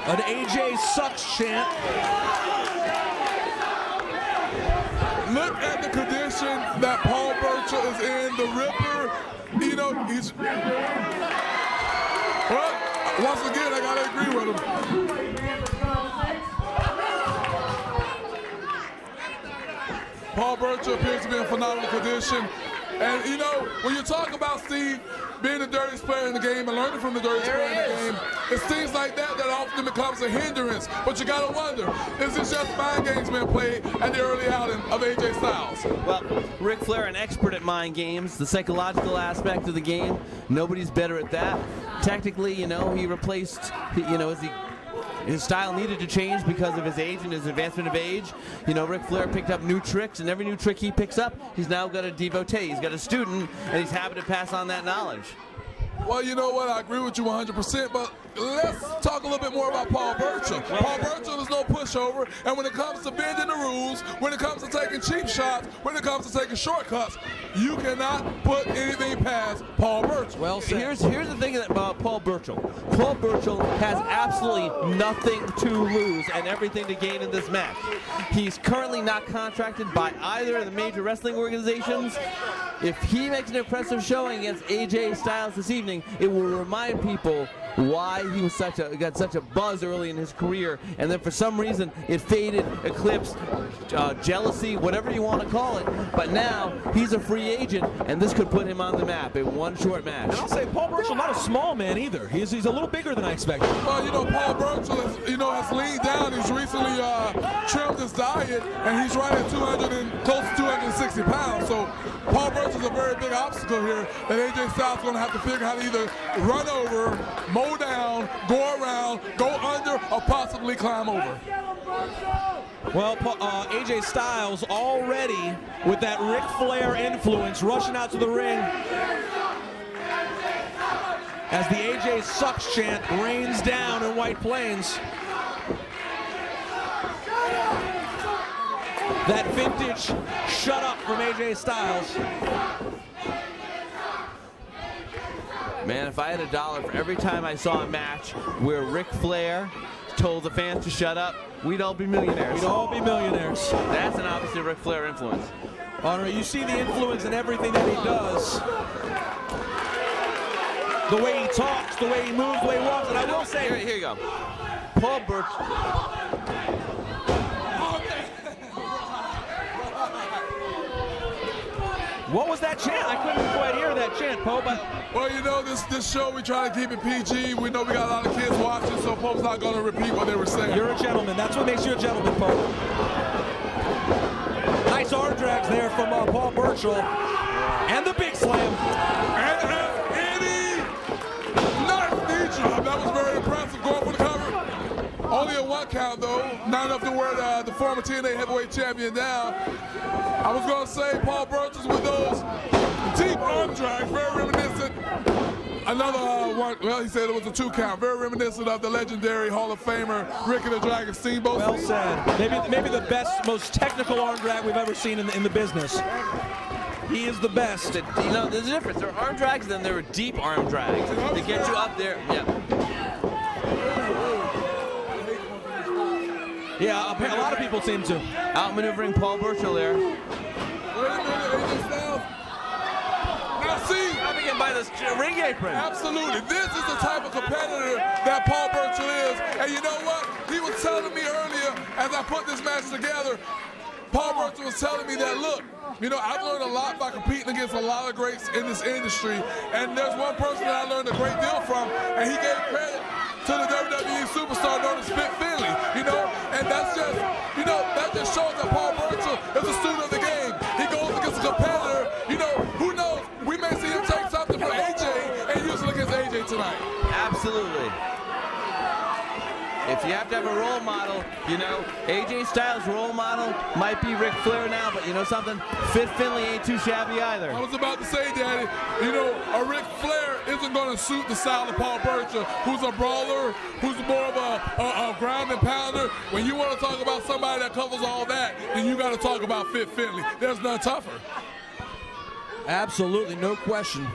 An AJ sucks chant. Look at the condition that Paul Burchill is in. The Reefer, you know, he's. Well, once again, I gotta agree with him. Paul Burchill appears to be in phenomenal condition. And you know, when you talk about Steve being the dirtiest player in the game and learning from the dirtiest player in the game, it's things like that that often becomes a hindrance. But you gotta wonder, is this just mind games being played at the early outing of AJ Styles? Well, Ric Flair, an expert at mind games, the psychological aspect of the game. Nobody's better at that. Technically, you know, he replaced, you know, his style needed to change because of his age and his advancement of age. You know, Ric Flair picked up new tricks, and every new trick he picks up, he's now got a devotee. He's got a student, and he's happy to pass on that knowledge. Well, you know what? I agree with you 100%, but let's talk a little bit more about Paul Burchill. Paul Burchill is no pushover, and when it comes to bending the rules, when it comes to taking cheap shots, when it comes to taking shortcuts, you cannot put anything past Paul Burchill. Well, here's the thing about Paul Burchill. Paul Burchill has absolutely nothing to lose and everything to gain in this match. He's currently not contracted by either of the major wrestling organizations. If he makes an impressive showing against AJ Styles this evening, it will remind people why he was got such a buzz early in his career, and then for some reason it faded, eclipsed, jealousy, whatever you want to call it. But now he's a free agent, and this could put him on the map in one short match. And I'll say Paul Burchill not a small man either. He's a little bigger than I expected. Well, you know, Paul Burchill has leaned down. He's recently trimmed his diet, and he's right at close to 260 pounds. So Paul Burchill's a very big obstacle here that AJ Styles is going to have to figure out how to either run over, mow down, go around, go under, or possibly climb over. Well, AJ Styles already with that Ric Flair influence rushing out to the ring as the AJ sucks chant rains down in White Plains. That vintage shut up from AJ Styles. Man, if I had $1 for every time I saw a match where Ric Flair told the fans to shut up, we'd all be millionaires. We'd all be millionaires. That's an obviously Ric Flair influence. Honor, you see the influence in everything that he does. The way he talks, the way he moves, the way he walks, and I will say... Here you go. Paul Burchill... What was that chant? I couldn't quite hear that chant, Pope. Well, you know, this show, we try to keep it PG. We know we got a lot of kids watching, so Pope's not going to repeat what they were saying. You're a gentleman. That's what makes you a gentleman, Pope. Nice arm drags there from Paul Burchill. And the big slam. And Eddie, nice knee drop. That was very impressive, going for the cover. Only a 1 count, though. Not enough to wear the former TNA heavyweight champion down. I was going to say Paul Burchill with those deep arm drags, very reminiscent. Another one, well, he said it was a 2 count, very reminiscent of the legendary Hall of Famer Ricky the Dragon Steamboat. Well said. Maybe the best, most technical arm drag we've ever seen in the business. He is the best. You know, there's a difference. There are arm drags, and then there are deep arm drags to get you up there. Yeah, a lot of people seem to. Outmaneuvering Paul Burchill there. Wait a minute, AJ Styles. Now see, Coming in by this ring apron. absolutely, this is the type of competitor that Paul Burchill is. And you know what? He was telling me earlier as I put this match together, Paul Burchill was telling me that, look, you know, I've learned a lot by competing against a lot of greats in this industry. And there's one person that I learned a great deal from, and he gave credit to the WWE superstar known as Fit Finley, you know, and that's just, you know, that just shows that Paul Burchill is a student of the game. He goes against a competitor, you know, who knows, we may see him take something from AJ and use it against AJ tonight. Absolutely. If you have to have a role model, you know, AJ Styles' role model might be Ric Flair now, but you know something? Fit Finley ain't too shabby either. I was about to say, Daddy, you know, a Ric Flair isn't going to suit the style of Paul Burchill, who's a brawler, who's more of a ground and pounder. When you want to talk about somebody that covers all that, then you got to talk about Fit Finley. There's none tougher. Absolutely, no question.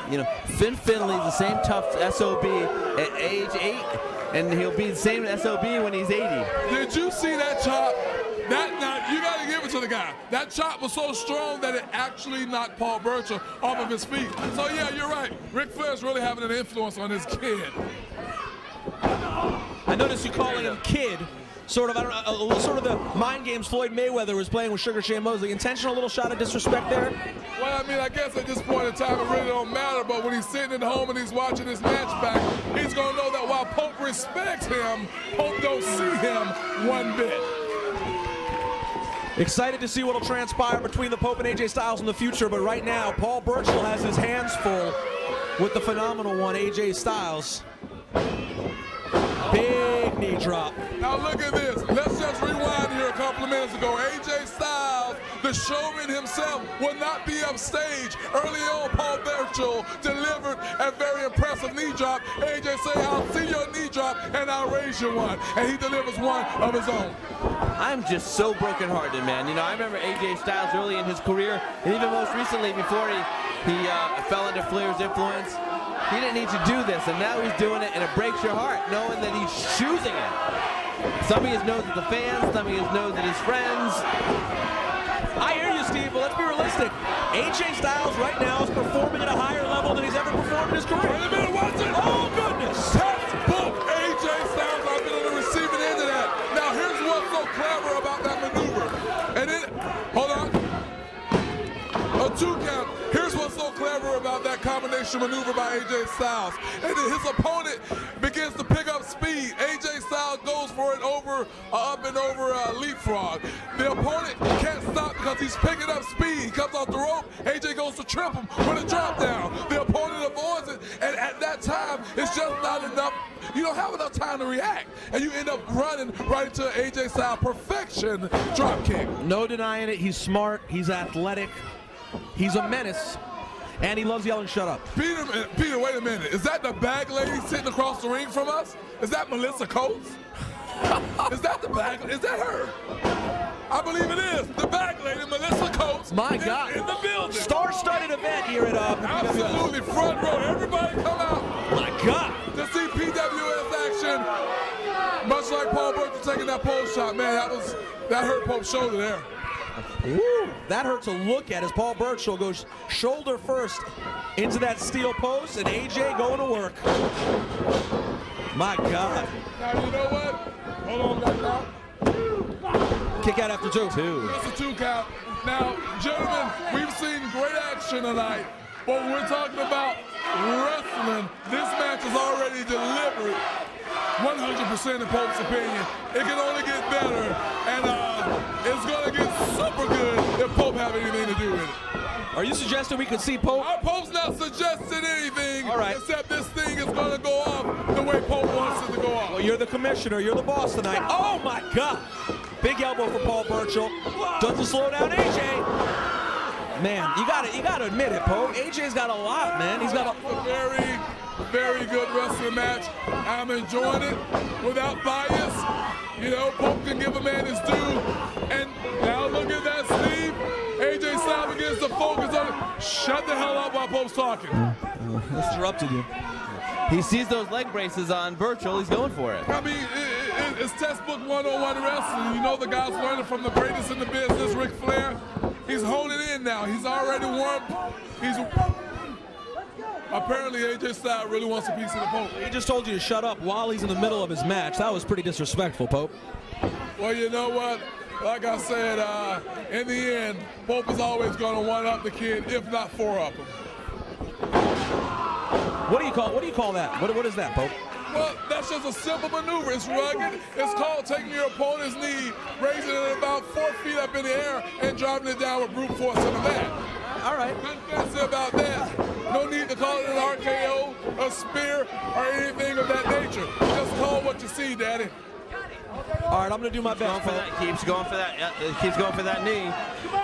You know, Fit Finley's the same tough SOB at age 8, and he'll be the same SOB when he's 80. Did you see that chop? Now, you got to give it to the guy. That chop was so strong that it actually knocked Paul Burchill off of his feet. So, yeah, you're right. Ric Flair's really having an influence on this kid. I noticed you calling him kid. Sort of, I don't know, sort of the mind games Floyd Mayweather was playing with Sugar Shane Mosley. Intentional little shot of disrespect there? Well, I mean, I guess at this point in time, it really don't matter, but when he's sitting at home and he's watching this match back, he's going to know that while Pope respects him, Pope don't see him one bit. Excited to see what will transpire between the Pope and AJ Styles in the future, but right now, Paul Burchill has his hands full with the phenomenal one, AJ Styles. Big knee drop. Now look at this. Let's just rewind here a couple of minutes ago. AJ Styles, the showman himself, will not be upstage. Early on, Paul Burchill delivered a very impressive knee drop. AJ say, I'll see your knee drop and I'll raise you one. And he delivers one of his own. I'm just so brokenhearted, man. You know, I remember AJ Styles early in his career, and even most recently before he fell under Flair's influence. He didn't need to do this, and now he's doing it, and it breaks your heart knowing that he's choosing it. Some of his knows at the fans, some of his knows at his friends. I hear you, Steve, but let's be realistic. AJ Styles right now is performing at a higher level than he's ever performed in his career. Wait a minute, watch it. Oh, goodness. Textbook AJ Styles. I've been on the receiving end of that. Now, here's what's so clever about that maneuver. And then, hold on. A 2 count. Here's what's so clever about that combination maneuver by AJ Styles. And then his opponent begins to pick up speed. AJ Styles goes for it up and over leapfrog. The opponent can't stop because he's picking up speed. He comes off the rope. AJ goes to trip him with a drop down. The opponent avoids it. And at that time, it's just not enough. You don't have enough time to react. And you end up running right into AJ Styles' perfection drop kick. No denying it. He's smart. He's athletic. He's a menace, and he loves yelling, shut up. Peter, wait a minute. Is that the bag lady sitting across the ring from us? Is that Melissa Coates? Is that the bag? Is that her? I believe it is. The bag lady, Melissa Coates. My God. In the building. Star-studded event here at Absolutely. Front row. Everybody come out. My God. To see PWS action. Much like Paul Burchill taking that pole shot. Man, that hurt Pope's shoulder there. Ooh, that hurt to look at as Paul Burchill goes shoulder first into that steel post, and AJ going to work. My God. Now, you know what? Hold on, that count. Kick out after 2. That's a 2 count. Now, gentlemen, we've seen great action tonight, but when we're talking about wrestling, this match is already delivered 100% in Pope's opinion. It can only get better, and it's going to get super good if Pope have anything to do with it. Are you suggesting we could see Pope? Our Pope's not suggesting anything, all right, except this thing is going to go off the way Pope wants it to go off. Well, you're the commissioner. You're the boss tonight. Oh, my God. Big elbow for Paul Burchill. Doesn't slow down AJ. Man, you got to admit it, Pope. AJ's got a lot, man. He's got a very, very good wrestling match. I'm enjoying it without bias. You know, Pope can give a man his due. And now look at that, Steve. AJ Styles begins to focus on it. Shut the hell up while Pope's talking. Interrupted you. He sees those leg braces on Burchill. He's going for it. I mean, it's textbook 101 wrestling. You know the guy's learning from the greatest in the business, Ric Flair. He's holding in now. He's already warmed. Apparently, AJ Styles really wants a piece of the Pope. He just told you to shut up while he's in the middle of his match. That was pretty disrespectful, Pope. Well, you know what? Like I said, in the end, Pope is always going to one-up the kid, if not four-up him. What do you call that? What is that, Pope? Well, that's just a simple maneuver. It's rugged. It's called taking your opponent's knee, raising it about 4 feet up in the air, and driving it down with brute force in the mat. All right. Nothing fancy about that. No need to call it an RKO, a spear, or anything of that nature. Just call what you see, Daddy. All right, I'm going to do my best. Keeps going for that. Keeps going for that knee.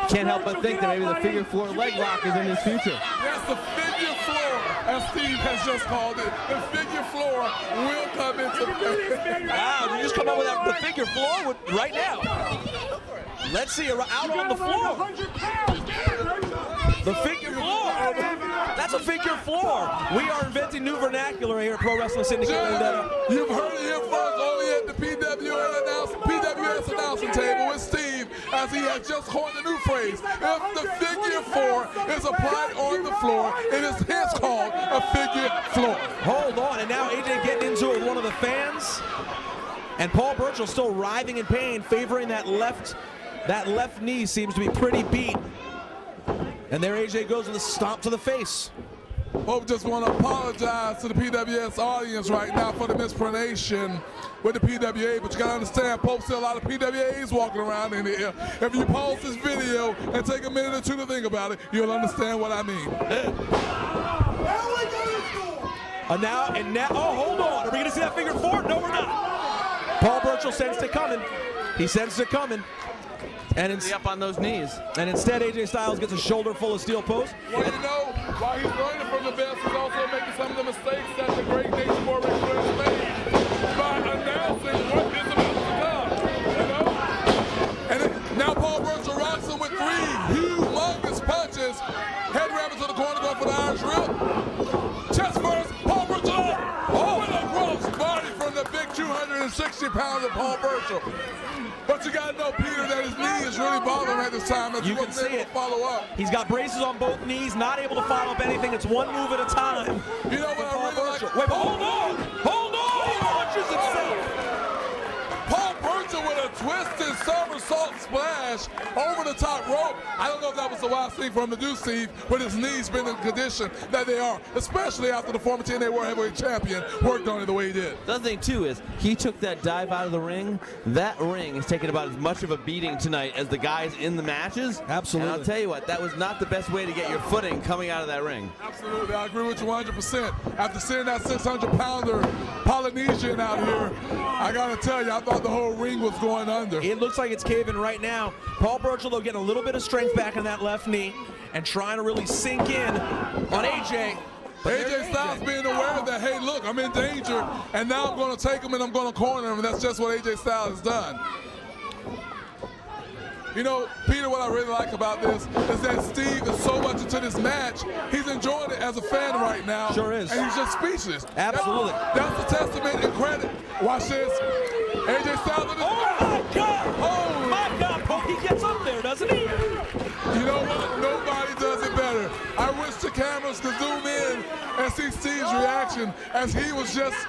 Can't help but think that maybe the figure four leg lock is in his future. Yes, the figure floor, as Steve has just called it. The figure floor will come into play. Wow, you just come up with that, the figure floor right now. Let's see, out on the floor. The figure floor. That's a figure floor. We are inventing new vernacular here at Pro Wrestling Syndicate. You've heard it here first, only at the PWS announcing table with Steve, as he has just coined a new phrase. If the figure four is applied on the floor, it is hence called a figure floor. Hold on, and now AJ getting into it with one of the fans. And Paul Burchill still writhing in pain, favoring that left knee seems to be pretty beat. And there AJ goes with a stomp to the face. Pope just want to apologize to the PWS audience right now for the mispronunciation with the PWA, but you got to understand, Pope's still a lot of PWAs walking around in here. If you pause this video and take a minute or two to think about it, you'll understand what I mean. Now, oh, hold on. Are we going to see that figure four? No, we're not. Paul Burchill sensed it coming. He sensed it coming. And up on those knees. And instead, AJ Styles gets a shoulder full of steel posts. Well, you know, while he's learning from the best, he's also making some of the mistakes that the great Nation Boy Ric Flair made by announcing what is about to come. You know? And now Paul Burchill rocks him with 3 humongous punches. Head ramming to the corner, going for the Irish rip. Chest first, Paul Burchill. Oh, with a gross body from the big 260 pounds of Paul Burchill. But you gotta know, Peter, that his knee is really bothering him at this time. You can see it. Follow up. He's got braces on both knees, not able to follow up anything. It's one move at a time. You know what I really like? Wait, but hold on! Hold on! He launches himself! Paul Burchill with a twisted somersault splash over the top rope. I don't know if that was the wise thing for him to do, Steve, with his knees being in the condition that they are, especially after the former TNA World Heavyweight Champion worked on it the way he did. The other thing, too, is he took that dive out of the ring. That ring has taken about as much of a beating tonight as the guys in the matches. Absolutely. And I'll tell you what, that was not the best way to get your footing coming out of that ring. Absolutely, I agree with you 100%. After seeing that 600-pounder Polynesian out here, I gotta tell you, I thought the whole ring was going under. It looks like it's caving right now. Paul Burchill, though, getting a little bit of strength back in that left knee and trying to really sink in on AJ. AJ Styles being aware that, hey, look, I'm in danger, and now I'm going to take him and I'm going to corner him, and that's just what AJ Styles has done. You know, Peter, what I really like about this is that Steve is so much into this match, he's enjoying it as a fan right now. Sure is. And he's just speechless. Absolutely. That's a testament and credit. Watch this. AJ Styles. Oh, my God. Oh, my God. He gets up there, doesn't he? You know what? Nobody does it better. I wish the cameras could zoom in and see Steve's reaction as he was just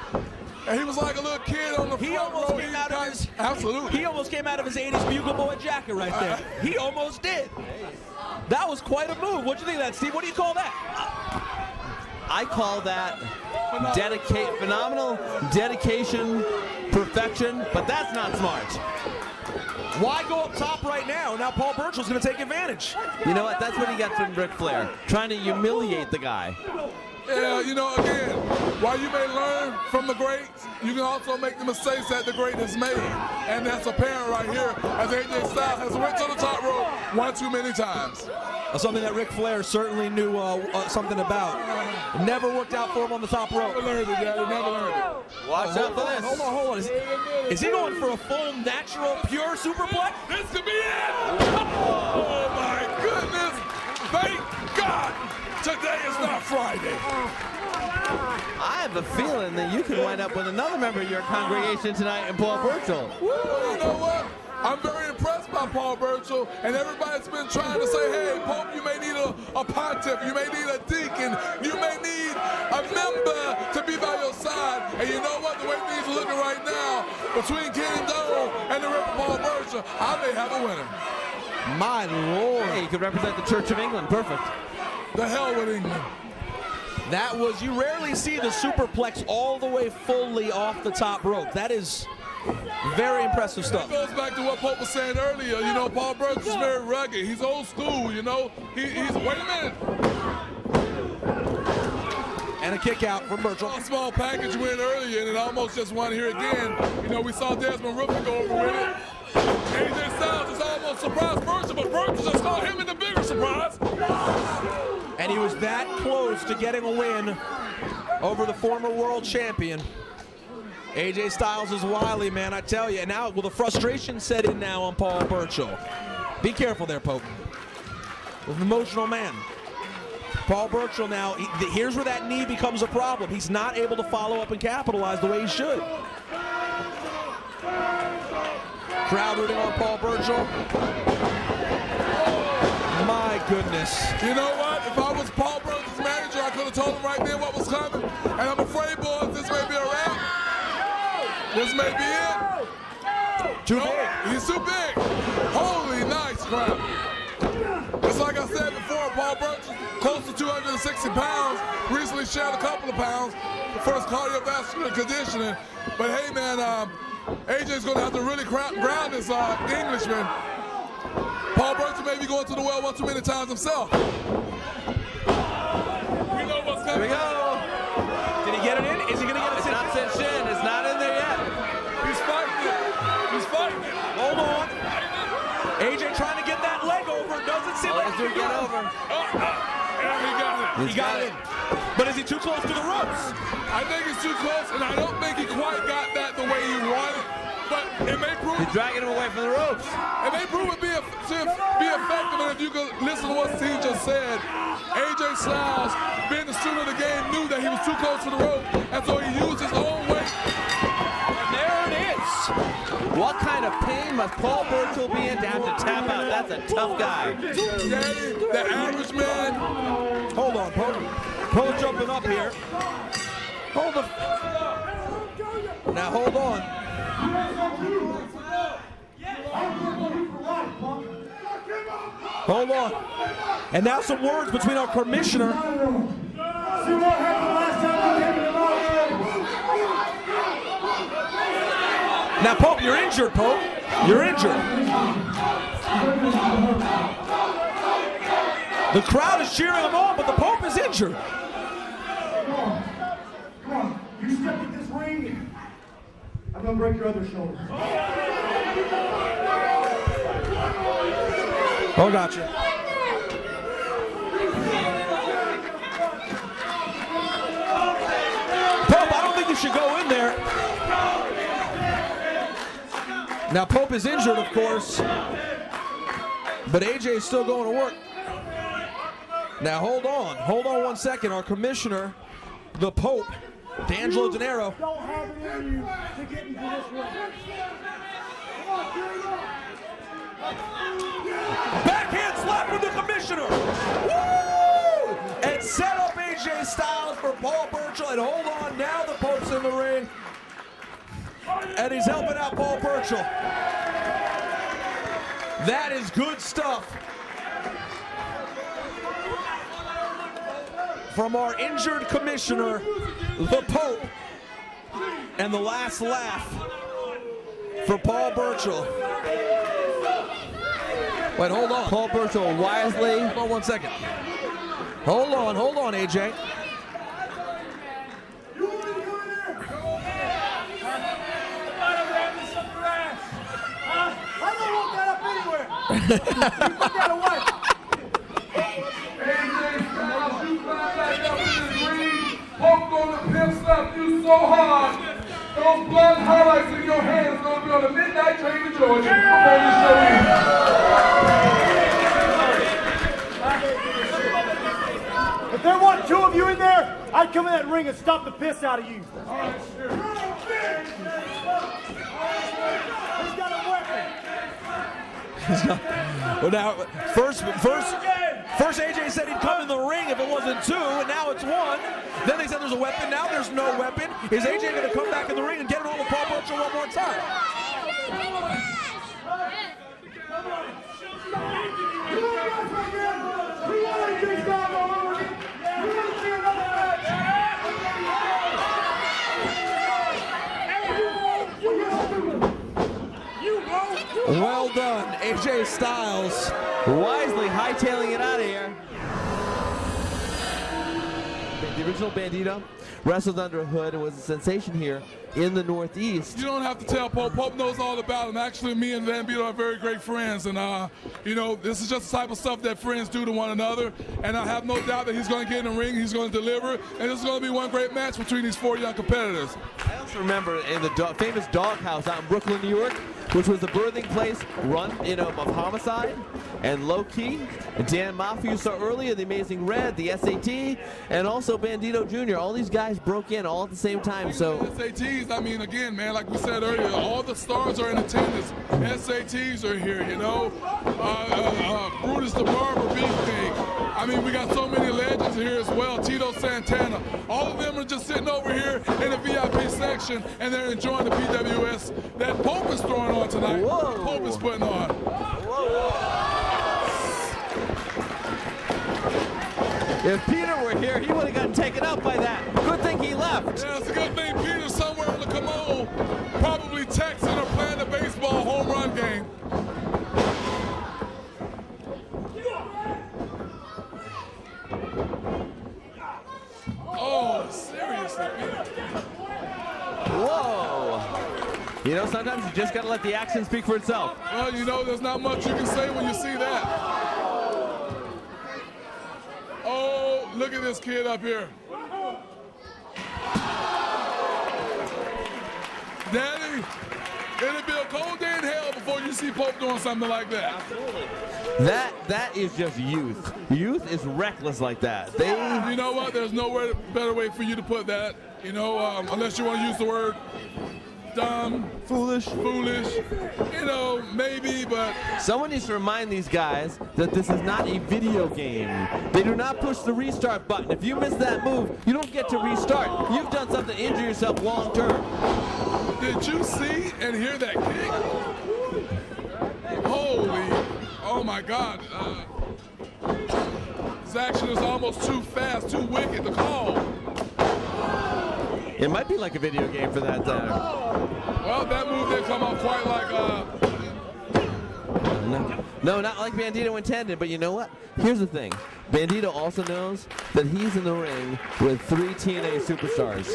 And he was like a little kid on the He front almost row. came out of his Absolutely. He almost came out of his 80s Bugle Boy jacket right there. He almost did. That was quite a move. What'd you think of that, Steve? What do you call that? I call that phenomenal dedication, perfection, but that's not smart. Why go up top right now? Now Paul Burchill's going to take advantage. You know what? That's what he got from Ric Flair, trying to humiliate the guy. Yeah, you know, again, while you may learn from the greats, you can also make the mistakes that the great has made. And that's apparent right here as AJ Styles has went to the top rope one too many times. Something that Ric Flair certainly knew something about. Never worked out for him on the top rope. Never learned it, Daddy. Never learned it. Watch out for this. Hold on. Is he going for a full, natural, pure superplex? This could be it! Oh, my goodness! Thank God! Today is not Friday. I have a feeling that you could wind up with another member of your congregation tonight in Paul Burchill. You know what? I'm very impressed by Paul Burchill, and everybody's been trying to say, hey, Pope, you may need a pontiff, you may need a deacon, you may need a member to be by your side. And you know what? The way things are looking right now, between King Doane and the Reverend Paul Burchill, I may have a winner. My Lord. Hey, you could represent the Church of England. Perfect. The hell with England. That was, you rarely see the superplex all the way fully off the top rope. That is very impressive stuff. It goes back to what Pope was saying earlier. You know, Paul Burchill is very rugged. He's old school, you know. He's wait a minute. And a kick out from Burchill. A small package win earlier, and it almost just won here again. You know, we saw Desmond Roofer go over with it. AJ Styles is almost surprised Burchill, but Burchill just caught him in the bigger surprise. And he was that close to getting a win over the former world champion. AJ Styles is wily, man, I tell you. And now, will the frustration set in now on Paul Burchill? Be careful there, Pope. He's an emotional man. Paul Burchill now, here's where that knee becomes a problem. He's not able to follow up and capitalize the way he should. Crowd rooting on Paul Burchill. My goodness. You know what? If I was Paul Burchill's manager, I could have told him right then what was coming. And I'm afraid, boys, this may be a wrap. This may be it. Too big. He's too big. Holy nice crowd. It's like I said before, Paul Burchill, close to 260 pounds, recently shed a couple of pounds for his cardiovascular conditioning. But hey, man, AJ's going to have to really ground this Englishman. Paul Burchill may be going to the well one too many times himself. We know what's coming. Here we go. Did he get it in? Is he going to get it It's not cinched in. It's not in there yet. He's fighting it. He's fighting it. Hold on. AJ trying to get that leg over. Doesn't seem like Let's get over. And he got it. he got it in. But is he too close to the ropes? I think he's too close, and I don't think he quite got that the way he wanted. But it may prove He's dragging him away from the ropes. it may prove to be effective. And if you could listen to what Steve just said, AJ Styles, being the student of the game, knew that he was too close to the rope, and so he used his own weight. And there it is. What kind of pain must Paul Burchill be in to have to tap out? That's a tough guy. Daddy, the average man. Hold on, Pope. Pope jumping up here. Hold the. Now hold on. Hold on. And now some words between our commissioner. See what happened last time we came to the Now, Pope, you're injured, Pope. You're injured. The crowd is cheering him on, but the Pope is injured. Come on. You step in this ring, I'm going to break your other shoulder. Oh, gotcha. Pope, I don't think you should go in there. Now, Pope is injured, of course, but AJ is still going to work. Now, hold on 1 second. Our commissioner, the Pope, D'Angelo Dinero. Don't have it in you to get into this ring. Come on, carry it on. Backhand slap from the commissioner. Woo! And set up AJ Styles for Paul Burchill. And hold on, now the Pope's in the ring. and he's helping out Paul Burchill. That is good stuff from our injured commissioner, the Pope, and the last laugh for Paul Burchill. Wait, hold on. Paul Burchill wisely. Hold on 1 second. Hold on, AJ. I don't want that up anywhere. You put that away. AJ Styles, you climb back up in this ring. Poke gonna pimp slap you so hard. Those blood highlights in your hands gonna be on the midnight train to Georgia before the show ends. If there weren't 2 of you in there, I'd come in that ring and stop the piss out of you. He's got a weapon. Well, now, first AJ said he'd come in the ring if it wasn't 2, and now it's 1. Then they said there's a weapon. Now there's no weapon. Is AJ going to come back in the ring and get it on with Paul Burchill one more time? Well done, AJ Styles. Wisely hightailing it out of here. The original Bandido wrestled under a hood and was a sensation here in the Northeast. You don't have to tell Pope. Pope knows all about him. Actually, me and Bandido are very great friends. And, you know, this is just the type of stuff that friends do to one another. And I have no doubt that he's going to get in the ring. He's going to deliver. And this is going to be one great match between these 4 young competitors. I also remember in the famous Doghouse out in Brooklyn, New York, which was the birthing place of Homicide and Low Key. And Dan Maff you saw earlier, the Amazing Red, the SAT, and also Bandido Jr. All these guys broke in all at the same time. So SATs, I mean, again, man, like we said earlier, all the stars are in attendance. SATs are here, you know. Brutus the Barber, Big Thing. I mean, we got so many legends here as well. Tito Santana. All of them are just sitting over here in the VIP section, and they're enjoying the PWS that Pope is throwing on tonight. Whoa. Pope is putting on. If Peter were here, he would have gotten taken out by that. Good thing he left. Yeah, it's a good thing Peter's somewhere on the commode, probably texting or playing a baseball home run game. Oh, seriously, Peter. Whoa. You know, sometimes you just got to let the action speak for itself. Well, you know, there's not much you can say when you see that. Oh, look at this kid up here. Daddy, it'll be a cold day in hell before you see Pope doing something like that. That is just youth. Youth is reckless like that. You know what? There's no better way for you to put that. You know, unless you want to use the word dumb, foolish, you know, maybe, but someone needs to remind these guys that this is not a video game. They do not push the restart button. If you miss that move, you don't get to restart. You've done something to injure yourself long term. Did you see and hear that kick? Holy, oh my God. This action is almost too fast, too wicked to call. It might be like a video game for that. Well, that move didn't come off quite like. No, not like Bandido intended. But you know what? Here's the thing. Bandido also knows that he's in the ring with 3 TNA superstars.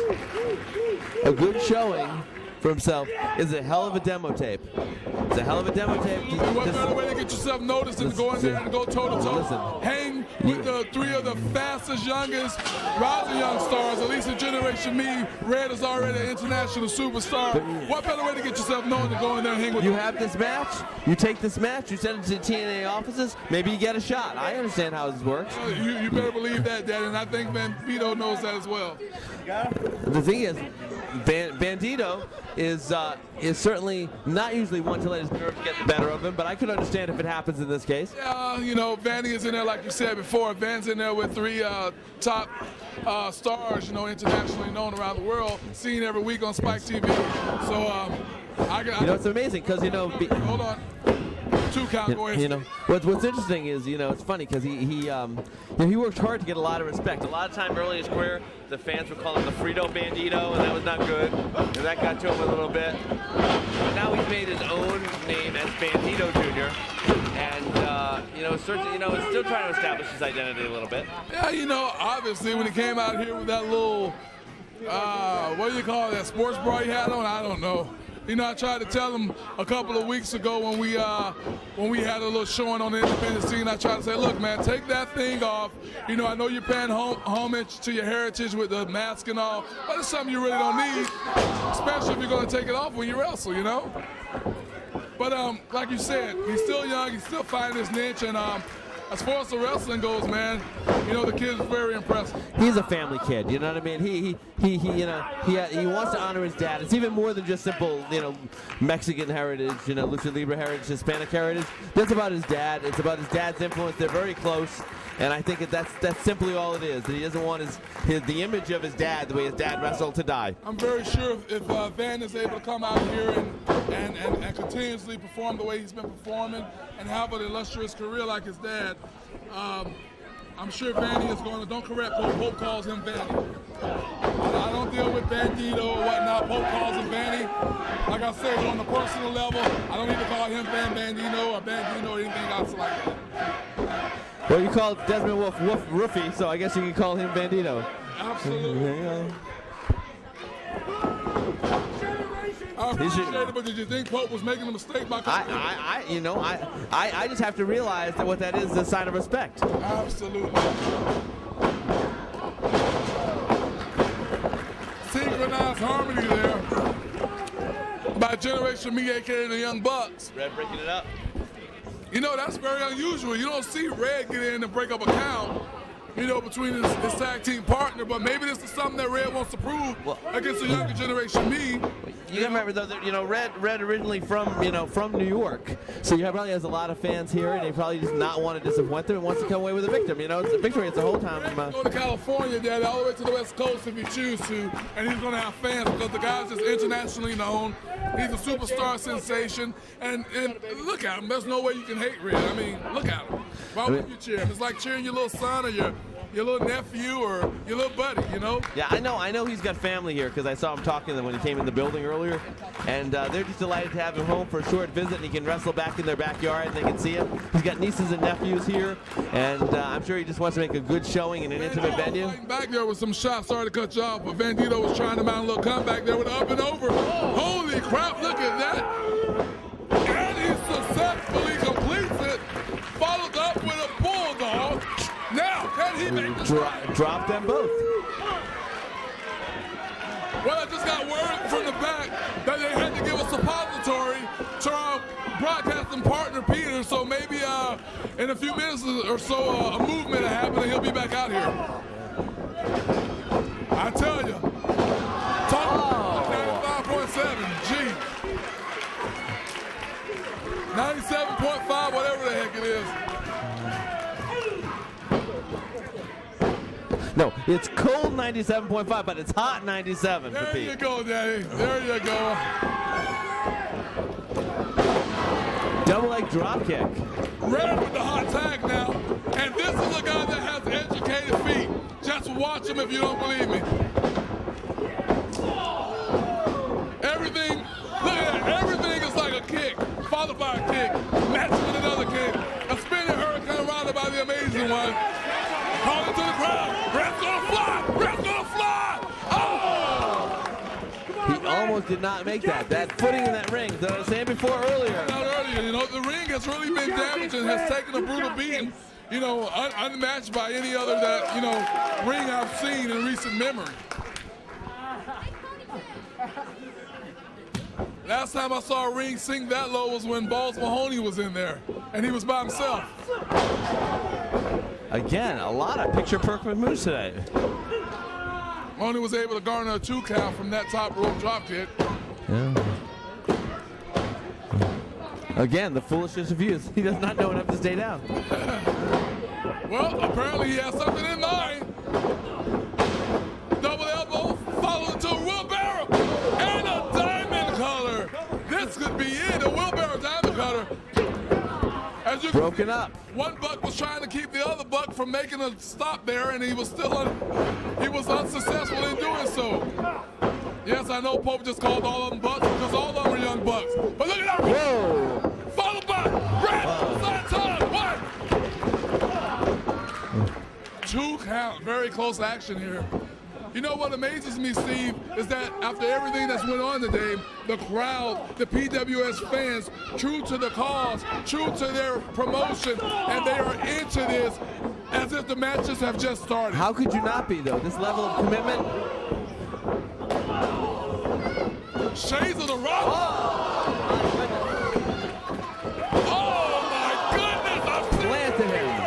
A good showing for himself is a hell of a demo tape. It's a hell of a demo tape. What better way to get yourself noticed than to go in there and go toe-to-toe? Hang with the 3 of the fastest, youngest, rising young stars, at least in Generation Me. Red is already an international superstar. What better way to get yourself known than go in there and hang with them? You have this match, you take this match, you send it to the TNA offices, maybe you get a shot. I understand how this works. You better believe that, Daddy, and I think Bandido knows that as well. The thing is, Bandido is certainly not usually one to let his nerves get the better of him, but I could understand if it happens in this case. Yeah, you know, Vanny is in there, like you said before. Van's in there with 3 top stars, you know, internationally known around the world, seen every week on Spike TV. So, you know, it's amazing because, you know, hold on. 2 count, go ahead. You know, what's interesting is, you know, it's funny because he worked hard to get a lot of respect. A lot of time early in his career, the fans would call him the Frito Bandido, and that was not good. And that got to him a little bit. But now he's made his own name as Bandido Jr. And you know, is still trying to establish his identity a little bit. Yeah, you know, obviously when he came out here with that little, what do you call it, that sports bra he had on, I don't know. You know, I tried to tell him a couple of weeks ago when we had a little showing on the independent scene, I tried to say, look, man, take that thing off. You know, I know you're paying homage to your heritage with the mask and all, but it's something you really don't need, especially if you're going to take it off when you wrestle, you know? But like you said, he's still young, he's still finding his niche, and as far as the wrestling goes, man, you know, the kid is very impressive. He's a family kid, you know what I mean? He wants to honor his dad. It's even more than just simple, you know, Mexican heritage, you know, lucha libre heritage, Hispanic heritage. That's about his dad. It's about his dad's influence. They're very close, and I think that's simply all it is. That he doesn't want the image of his dad, the way his dad wrestled, to die. I'm very sure if Van is able to come out here and continuously perform the way he's been performing and have an illustrious career like his dad, I'm sure Vanny is going to, don't correct Pope, Pope calls him Vanny. I don't deal with Bandido or whatnot, Pope calls him Vanny. Like I said, on the personal level, I don't need to call him Van Bandido or Bandido or anything else like that. Well, you call Desmond Wolfe Roofie, so I guess you can call him Bandido. Absolutely. I appreciate it, but did you think Pope was making a mistake by calling I just have to realize that what that is a sign of respect. Absolutely. Synchronized harmony there by Generation Me, aka the Young Bucks. Red breaking it up. You know, that's very unusual. You don't see Red get in and break up a count, you know, between his tag team partner, but maybe this is something that Red wants to prove against the younger Generation Me. You gotta remember though that, you know, Red originally from New York, so he probably has a lot of fans here, and he probably does not want to disappoint them and wants to come away with a victim. You know, it's a victory. It's the whole time. Go to California, Daddy, all the way to the West Coast if he chooses to, and he's gonna have fans because the guy's just internationally known. He's a superstar sensation, and look at him. There's no way you can hate Red. I mean, look at him. Why would you cheer him? It's like cheering your little son or your little nephew or your little buddy, you know? Yeah, I know he's got family here because I saw him talking to them when he came in the building earlier, and they're just delighted to have him home for a short visit, and he can wrestle back in their backyard and they can see him. He's got nieces and nephews here, and I'm sure he just wants to make a good showing in an intimate venue. Back there with some shots, sorry to cut you off, but Bandido was trying to mount a little comeback there with an up and over. Holy crap, look at that. And he successfully completes it, followed up with a bulldog. Now, can he make the drop them both? Well, I just got word from the back that they had to give a suppository to our broadcasting partner, Peter, so maybe in a few minutes or so, a movement will happen and he'll be back out here. I tell you. Talk 95.7, G. 97.5, whatever the heck it is. No, it's cold 97.5, but it's hot 97 for Pete. There you go, Daddy. There you go. Double leg drop kick. Red with the hot tag now. And this is a guy that has educated feet. Just watch him if you don't believe me. Everything, look at that. Everything is like a kick, followed by a kick, matched with another kick. A spinning hurricane rounded by the amazing one. Calling to the crowd. Red's gonna fly! Red's gonna fly! Oh! He almost did not make that. That footing in that ring, that I was saying before earlier. Not earlier, you know, the ring has really been damaged and has taken a brutal beating, you know, unmatched by any other that, you know, ring I've seen in recent memory. Last time I saw a ring sink that low was when Balls Mahoney was in there, and he was by himself. Again, a lot of picture-perfect moves today. Only was able to garner a 2 count from that top rope drop kick. Yeah. Again, the foolishness of youth. He does not know enough to stay down. Well, apparently he has something in mind. Double elbow, followed into a wheelbarrow, and a diamond cutter. This could be it, a wheelbarrow diamond cutter. As you Broken can see, up. one buck was trying to keep the other buck from making a stop there, and he was unsuccessful in doing so. Yes, I know Pope just called all of them bucks because all of them are young bucks. But look at that. Whoa. Followed by red time. 1. 2 count. Very close action here. You know what amazes me, Steve, is that after everything that's went on today, the crowd, the PWS fans, true to the cause, true to their promotion, and they are into this as if the matches have just started. How could you not be, though? This level of commitment. Shades of the Rock. Oh my goodness! Planted him.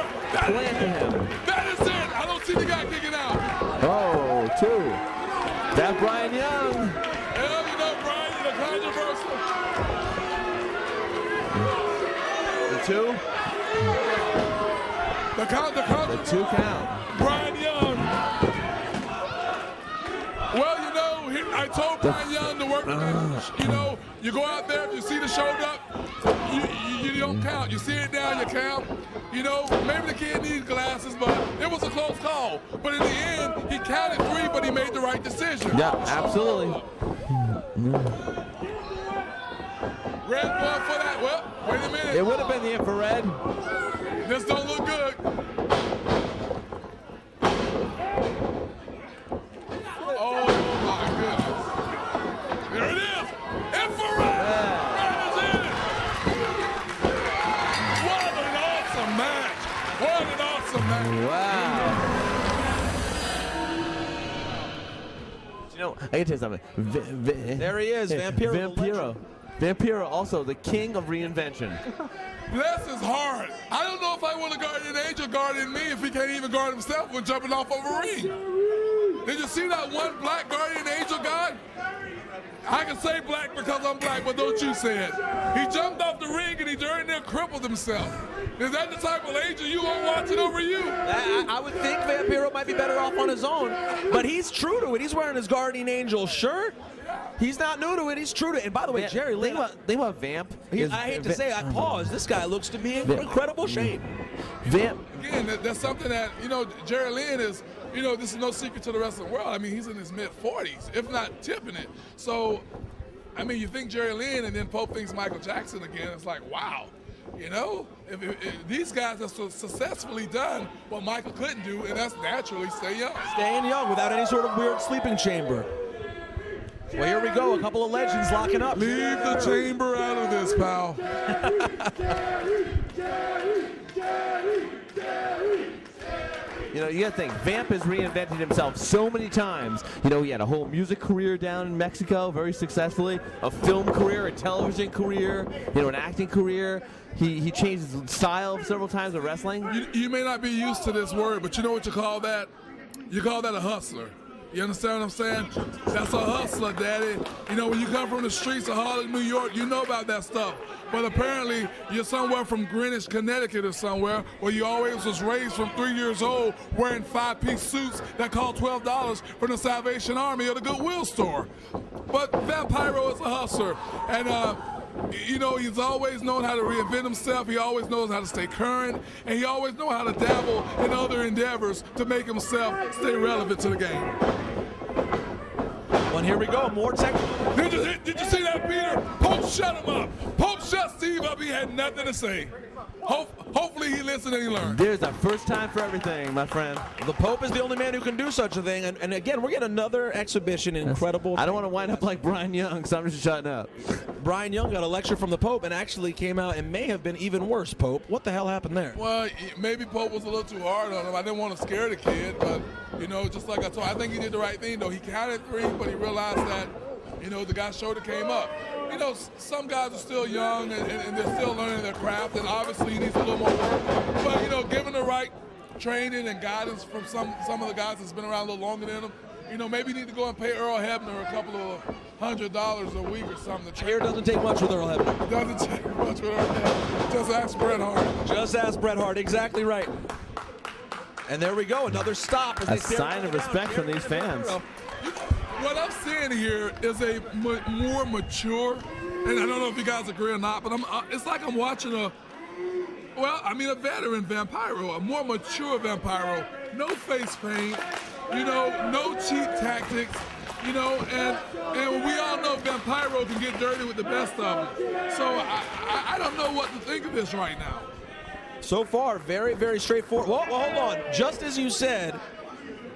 That is it. I don't see the guy kicking out. Oh, 2. That Brian Young. Hell, you know, Brian, the controversial. The 2 count. Brian Young. Well, you know, I told Brian Young to work. You know, you go out there, if you see the shoulder up, you don't count. You see it down, you count. You know, maybe the kid needs glasses, but it was a close call. But in the end, he counted 3, but he made the right decision. Yeah, absolutely. Red one for that. Well, wait a minute. It would have been the infrared. This don't look good. Oh my goodness. There it is. Infrared. That is it. What an awesome match. What an awesome match. Wow. You know, I can tell you something. There he is, Vampiro. Vampiro, also the king of reinvention. Bless his heart. I don't know if I want a guardian angel guarding me if he can't even guard himself when jumping off of a ring. Did you see that one black guardian angel guy? I can say black because I'm black, but don't you say it. He jumped off the ring and he during there crippled himself. Is that the type of angel you want watching over you? I would think Vampiro might be better off on his own, but he's true to it. He's wearing his Guardian Angel shirt. He's not new to it. He's true to it. And by the way, Jerry Lynn, think about Vamp. I hate to say, I paused. This guy looks to be in incredible shape. Vamp. Again, that's something that, you know, Jerry Lynn is, you know, this is no secret to the wrestling world. I mean, he's in his mid-40s, if not tipping it. So, I mean, you think Jerry Lynn and then Pope thinks Michael Jackson again. It's like, wow. You know, if these guys have successfully done what Michael couldn't do, and that's naturally stay young. Staying young without any sort of weird sleeping chamber. Well, here we go. A couple of legends locking up. Leave the chamber out of this, pal. You know, you gotta think, Vamp has reinvented himself so many times. You know, he had a whole music career down in Mexico, very successfully, a film career, a television career, you know, an acting career. He changed his style several times with wrestling. You may not be used to this word, but you know what you call that? You call that a hustler. You understand what I'm saying? That's a hustler, Daddy. You know, when you come from the streets of Harlem, New York, you know about that stuff. But apparently, you're somewhere from Greenwich, Connecticut or somewhere where you always was raised from 3 years old wearing 5-piece suits that cost $12 from the Salvation Army or the Goodwill store. But Vampiro is a hustler. And, you know, he's always known how to reinvent himself. He always knows how to stay current. And he always knows how to dabble in other endeavors to make himself stay relevant to the game. Well, here we go. More technical. Did you see that, Peter? Pope shut him up. Pope shut Steve up. He had nothing to say. Hopefully he listened and he learned. There's a first time for everything, my friend. The Pope is the only man who can do such a thing. And again, we're getting another exhibition in incredible. I don't want to wind up like Brian Young, so I'm just shutting up. Brian Young got a lecture from the Pope and actually came out and may have been even worse, Pope. What the hell happened there? Well, maybe Pope was a little too hard on him. I didn't want to scare the kid, but, you know, just like I told, I think he did the right thing, though. He counted 3, but he realized that, you know, the guy's shoulder came up. You know, some guys are still young and they're still learning their craft, and obviously he needs a little more work. But, you know, given the right training and guidance from some of the guys that's been around a little longer than him, You know, maybe you need to go and pay Earl Hebner a couple of $100 a week or something. Hair doesn't take much with Earl Hebner. Doesn't take much with Earl Hebner. Just ask Bret Hart. Just ask Bret Hart. Exactly right. And there we go. Another stop. As A sign of respect from these fans. What I'm seeing here is a more mature, and I don't know if you guys agree or not, but it's like I'm watching a veteran Vampiro, a more mature Vampiro. No face paint, you know, no cheap tactics, you know, and we all know Vampiro can get dirty with the best of them. So I don't know what to think of this right now. So far, very, very straightforward. Well, hold on. Just as you said,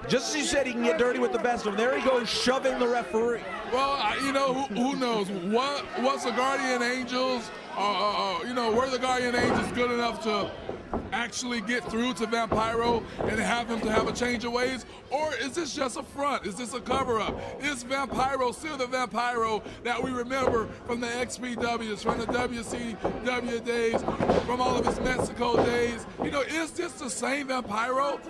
he can get dirty with the best of them. There he goes, shoving the referee. Well, you know, who knows? What's the Guardian Angels? You know, were the Guardian Angels good enough to actually get through to Vampiro and have him to have a change of ways? Or is this just a front? Is this a cover-up? Is Vampiro still the Vampiro that we remember from the XPWs, from the WCW days, from all of his Mexico days? You know, is this the same Vampiro?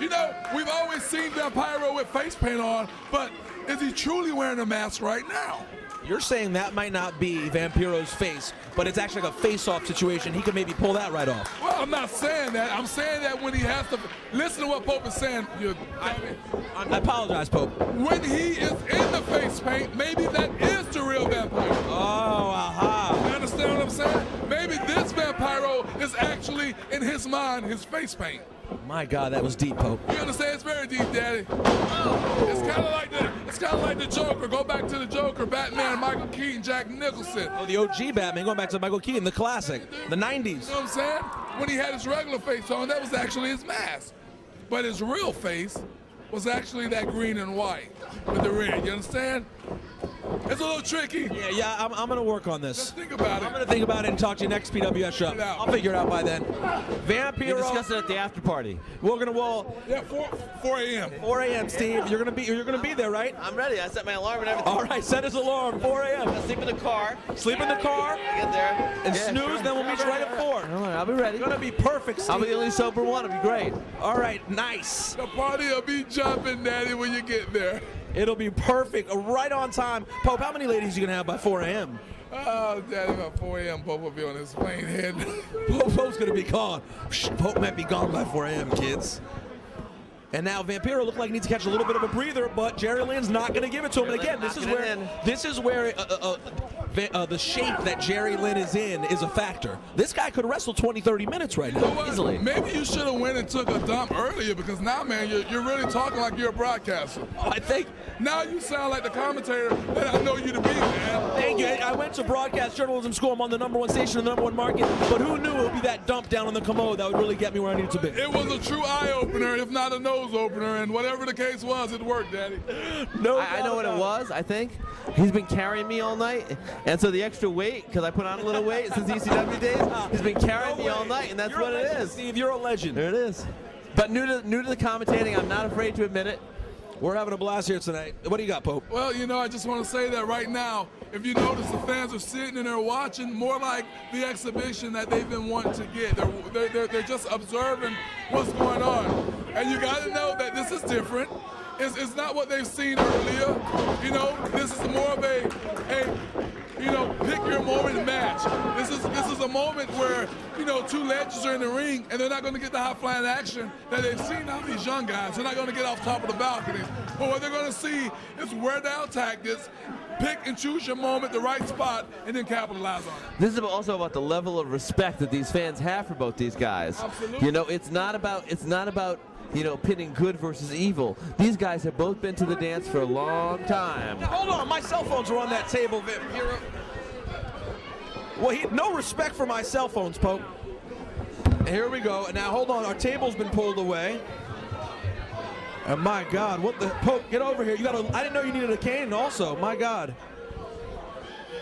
You know, we've always seen Vampiro with face paint on, but is he truly wearing a mask right now? You're saying that might not be Vampiro's face, but it's actually like a face-off situation. He could maybe pull that right off. Well, I'm not saying that. I'm saying that when he has to listen to what Pope is saying. I apologize, Pope. When he is in the face paint, maybe that is the real Vampiro. Oh, aha. You understand what I'm saying? Maybe this Vampiro is actually, in his mind, his face paint. My God, that was deep, Pope. You understand? It's very deep, Daddy. It's kind of like the Joker. Go back to the Joker, Batman, Michael Keaton, Jack Nicholson. Oh, the OG Batman, going back to Michael Keaton, the classic, the 90s. You know what I'm saying? When he had his regular face on, that was actually his mask. But his real face was actually that green and white with the red. You understand? It's a little tricky. Yeah, I'm going to work on this. Just think about it. I'm going to think about it and talk to you next PWS show. I'll figure it out by then. Vampiro. We'll discuss it at the after party. We're going to, yeah, 4 a.m. 4 a.m., Steve. You're going to be there, right? I'm ready. I set my alarm and everything. All right, set his alarm, 4 a.m. I'll sleep in the car. Sleep in the car. Get there. And snooze, then we'll meet you right at 4. All right, I'll be ready. It's going to be perfect, Steve. I'll be the only sober one. It'll be great. All right, nice. The party will be jumping, Daddy, when you get there. It'll be perfect, right on time. Pope, how many ladies are you going to have by 4 a.m.? Oh, Daddy, about 4 a.m., Pope will be on his plane head. Pope's going to be gone. Pope might be gone by 4 a.m., kids. And now Vampiro looked like he needs to catch a little bit of a breather, but Jerry Lynn's not going to give it to him. And again, this is where the shape that Jerry Lynn is in is a factor. This guy could wrestle 20, 30 minutes right now, easily. Maybe you should have went and took a dump earlier, because now, man, you're really talking like you're a broadcaster. Oh, I think. Now you sound like the commentator that I know you to be, man. Thank you. I went to broadcast journalism school. I'm on the #1 station in the #1 market. But who knew it would be that dump down on the commode that would really get me where I needed to be? It was a true eye-opener, if not a nose opener, and whatever the case was, it worked, Daddy. No, I know what it was, I think. He's been carrying me all night, and so the extra weight, because I put on a little weight since ECW days, he's been carrying me all night, and that's what it is. Steve, you're a legend. There it is. But new to the commentating, I'm not afraid to admit it. We're having a blast here tonight. What do you got, Pope? Well, you know, I just want to say that right now, if you notice, the fans are sitting and they're watching more like the exhibition that they've been wanting to get. They're just observing what's going on. And you got to know that this is different. It's not what they've seen earlier. You know, this is more of a pick your moment match. This is a moment where, you know, two legends are in the ring and they're not going to get the high flying action that they've seen out of these young guys. They're not going to get off top of the balconies. But what they're going to see is wear down tactics, pick and choose your moment, the right spot, and then capitalize on it. This is also about the level of respect that these fans have for both these guys. Absolutely. You know, it's not about you know, pitting good versus evil. These guys have both been to the dance for a long time. Now, hold on, my cell phones are on that table, Vampiro. Well, no respect for my cell phones, Pope. Here we go. Now, hold on, our table's been pulled away. And my God, what the, Pope, get over here. I didn't know you needed a cane also, my God.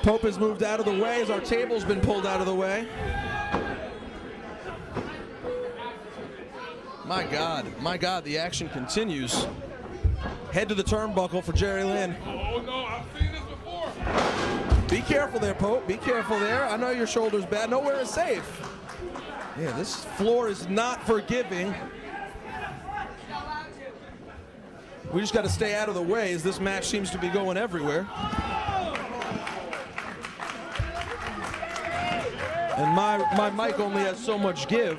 Pope has moved out of the way as our table's been pulled out of the way. My God, the action continues. Head to the turnbuckle for Jerry Lynn. Oh, no, I've seen this before. Be careful there, Pope. Be careful there. I know your shoulder's bad. Nowhere is safe. Yeah, this floor is not forgiving. We just got to stay out of the way as this match seems to be going everywhere. And my mic only has so much give.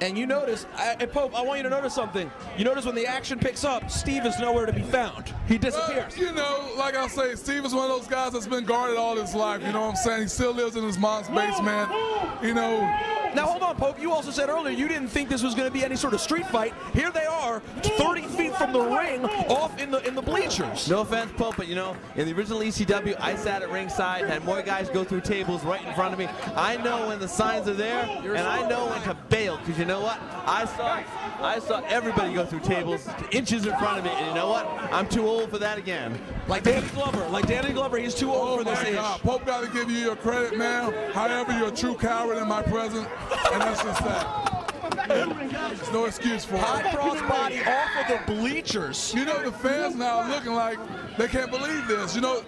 And you notice, Pope, I want you to notice something. You notice when the action picks up, Steve is nowhere to be found. He disappears. You know, like I say, Steve is one of those guys that's been guarded all his life. You know what I'm saying? He still lives in his mom's basement. You know. Now hold on, Pope. You also said earlier you didn't think this was going to be any sort of street fight. Here they are, 30 feet from the ring, off in the bleachers. No offense, Pope, but you know, in the original ECW, I sat at ringside, had more guys go through tables right in front of me. I know when the signs are there, and I know when to bail, because you know what? I saw everybody go through tables inches in front of me, and you know what? I'm too old for that again. Like Danny Glover, he's too old for this age. Pope got to give you your credit, man. However, you're a true coward in my presence, and that's just that. There's no excuse for it. High crossbody off of the bleachers. You know, the fans now are looking like they can't believe this. You know,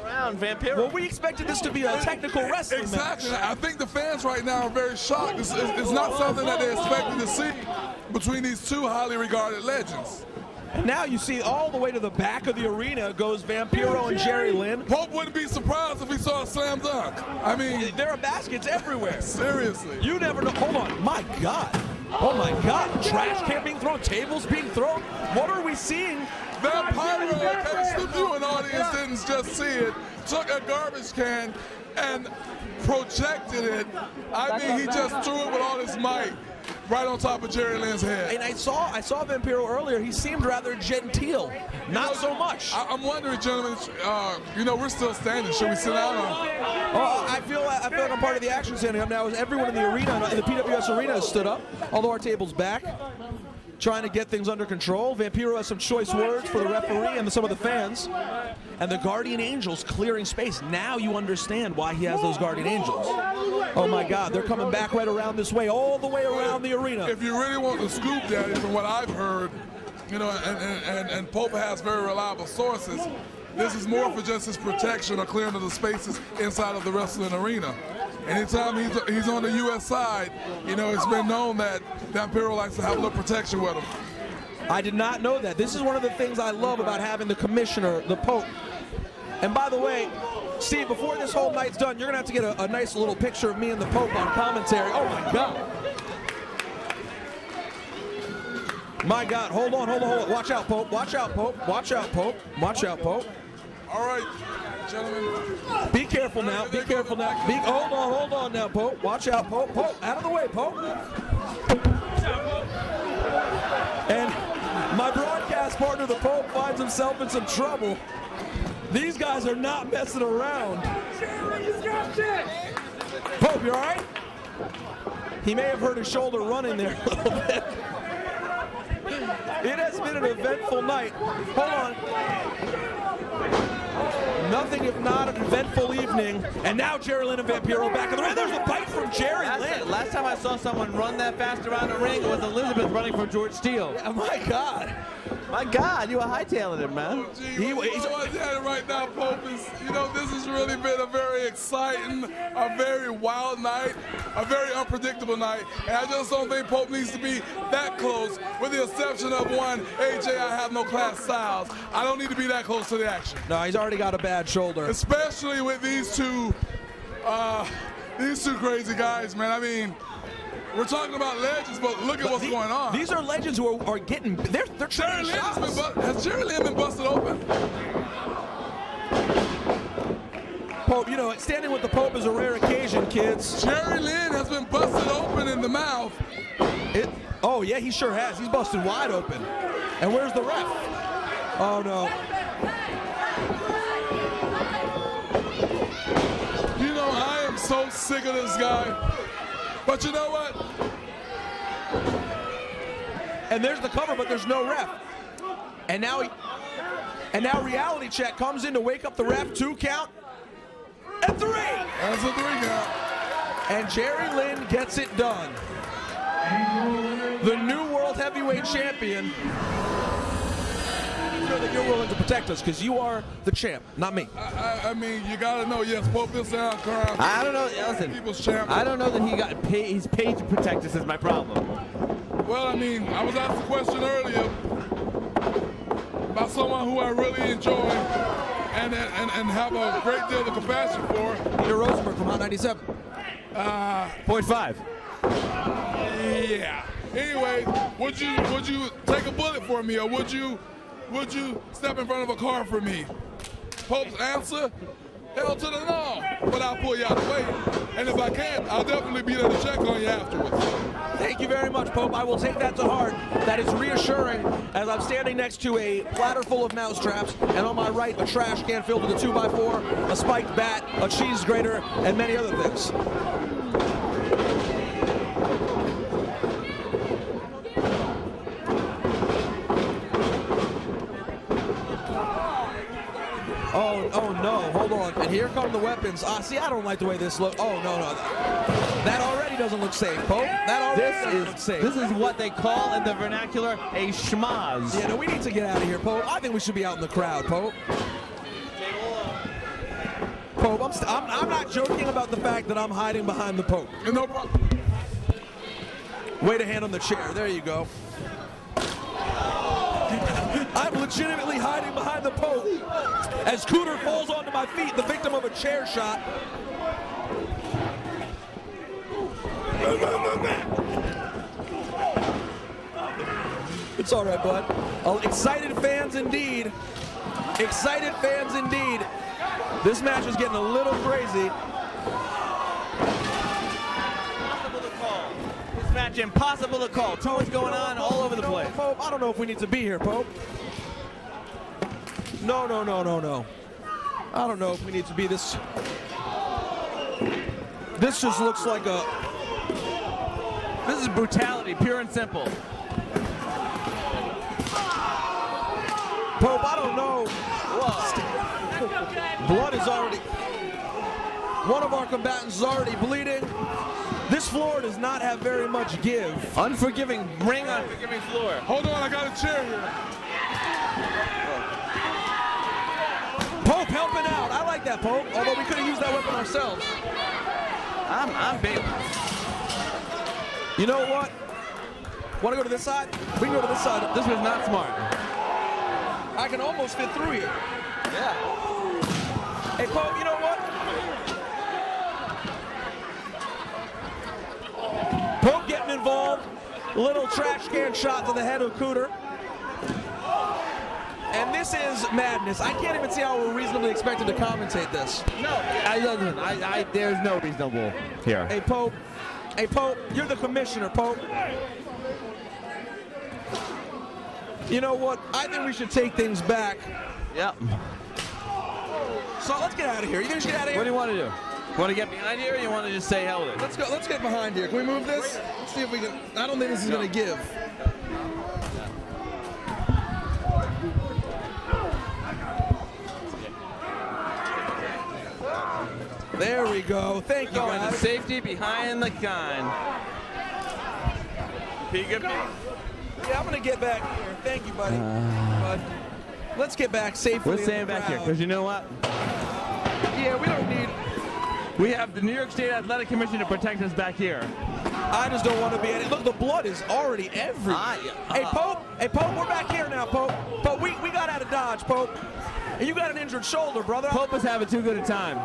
Vampiro. Well, we expected this to be a technical wrestling exactly. match. I think the fans right now are very shocked. It's not something that they expected to see between these two highly regarded legends. And now you see all the way to the back of the arena goes Vampiro and Jerry Lynn. Pope wouldn't be surprised if he saw a slam dunk. I mean, there are baskets everywhere. Seriously. You never know. Hold on. My God. Oh, my God. Trash can being thrown. Tables being thrown. What are we seeing? Vampiro, in case the viewing audience didn't just see it, took a garbage can and projected it. I mean, he just threw it with all his might right on top of Jerry Lynn's head. And I saw Vampiro earlier. He seemed rather genteel. Not so much. I'm wondering, gentlemen, you know, we're still standing. Should we sit down? Oh, I feel like I'm part of the action standing up now. Everyone in the arena, in the PWS arena, has stood up, although our table's back, trying to get things under control. Vampiro has some choice words for the referee and some of the fans. And the Guardian Angels clearing space. Now you understand why he has those Guardian Angels. Oh my God, they're coming back right around this way, all the way around the arena. If you really want the scoop, Daddy, from what I've heard, you know, and Pope has very reliable sources, this is more for just his protection or clearing of the spaces inside of the wrestling arena. Anytime he's on the U.S. side, you know, it's been known that Vampiro likes to have a little protection with him. I did not know that. This is one of the things I love about having the commissioner, the Pope. And by the way, Steve, before this whole night's done, you're going to have to get a nice little picture of me and the Pope on commentary. Oh, my God. My God. Hold on. Watch out, Pope. Watch out, Pope. Watch out, Pope. Watch out, Pope. All right, gentlemen. Be careful now. Be careful now. Hold on now, Pope. Watch out, Pope. Pope, out of the way, Pope. And my broadcast partner, the Pope, finds himself in some trouble. These guys are not messing around. Pope, you all right? He may have hurt his shoulder running there a little bit. It has been an eventful night. Hold on. Nothing if not an eventful evening. And now Jerry Lynn and Vampiro back in the ring. There's a bite from Jerry Lynn. Last time I saw someone run that fast around the ring, it was Elizabeth running for George Steele. Yeah, my God. My God, you were hightailing it, man. Oh, gee, he's right now, Pope, is, you know, this has really been a very exciting, a very wild night, a very unpredictable night. And I just don't think Pope needs to be that close, with the exception of one, AJ, I have no class styles. I don't need to be that close to the action. No, he's already got a bad shoulder. Especially with these two crazy guys, man. I mean, we're talking about legends, but look at what's going on. They're legends who are getting, they're Jerry trading Lynn shots. has Jerry Lynn been busted open? Pope, you know, standing with the Pope is a rare occasion, kids. Jerry Lynn has been busted open in the mouth. Oh, yeah, he sure has. He's busted wide open. And where's the ref? Oh, no. You know, I am so sick of this guy. But you know what? And there's the cover, but there's no ref. And now Reality Check comes in to wake up the ref. 2 count. And 3. That's a 3 count. And Jerry Lynn gets it done. The new World Heavyweight Champion. Sure that you're willing to protect us, because you are the champ, not me. I mean, you gotta know, yes, Pope is down, crowd. I don't know. Listen, People's champ. I don't know that he got paid. He's paid to protect us. Is my problem. Well, I mean, I was asked a question earlier about someone who I really enjoy and have a great deal of compassion for. Peter Rosenberg from Hot 97. 0.5. Yeah. Anyway, would you take a bullet for me, or would you step in front of a car for me? Pope's answer: hell to the no. But I'll pull you out of the way, and if I can't, I'll definitely be there to check on you afterwards. Thank you very much, Pope. I will take that to heart. That is reassuring as I'm standing next to a platter full of mousetraps, and on my right, a trash can filled with a 2x4, a spiked bat, a cheese grater, and many other things. Oh no, hold on. And here come the weapons. See, I don't like the way this looks. Oh, no. That already doesn't look safe, Pope. That already doesn't look safe. This is what they call in the vernacular a schmaz. Yeah, no, we need to get out of here, Pope. I think we should be out in the crowd, Pope. Pope, I'm not joking about the fact that I'm hiding behind the Pope. No problem. Wait a hand on the chair. There you go. I'm legitimately hiding behind the Pope as Cooter falls onto my feet, the victim of a chair shot. It's all right, bud. Excited fans indeed. Excited fans indeed. This match is getting a little crazy. This match impossible to call. Tones going on all over the place. Pope, I don't know if we need to be here, Pope. No. I don't know if we need to be this. This just looks like a. This is brutality, pure and simple. Pope, I don't know. Blood is already. One of our combatants is already bleeding. This floor does not have very much give. Unforgiving ring, unforgiving floor. Hold on, I got a chair here. Pope helping out. I like that, Pope. Although we could have used that weapon ourselves. I'm big. You know what? Want to go to this side? We can go to this side. This was not smart. I can almost fit through here. Yeah. Hey, Pope, you know what? Pope getting involved. Little trash can shot to the head of Cooter. And this is madness. I can't even see how we're reasonably expected to commentate this. No, there's no reasonable here. Hey, Pope, you're the commissioner, Pope. You know what? I think we should take things back. Yep. So let's get out of here. You guys get out of here? What do you want to do? Want to get behind here, or you want to just say hell with it? Let's go. Let's get behind here. Can we move this? Let's see if we can. I don't think this is going to give. There we go. Thank you, Going to guys. safety behind the gun. Peekaboo. Yeah, I'm going to get back here. Thank you, buddy. Bud. Let's get back safely. We're staying back here, because you know what? Yeah, we don't need. We have the New York State Athletic Commission to protect us back here. I just don't want to be in it. Look, the blood is already everywhere. Hey, Pope, we're back here now, Pope. Pope, we got out of Dodge, Pope. And you got an injured shoulder, brother. Pope is having too good a time.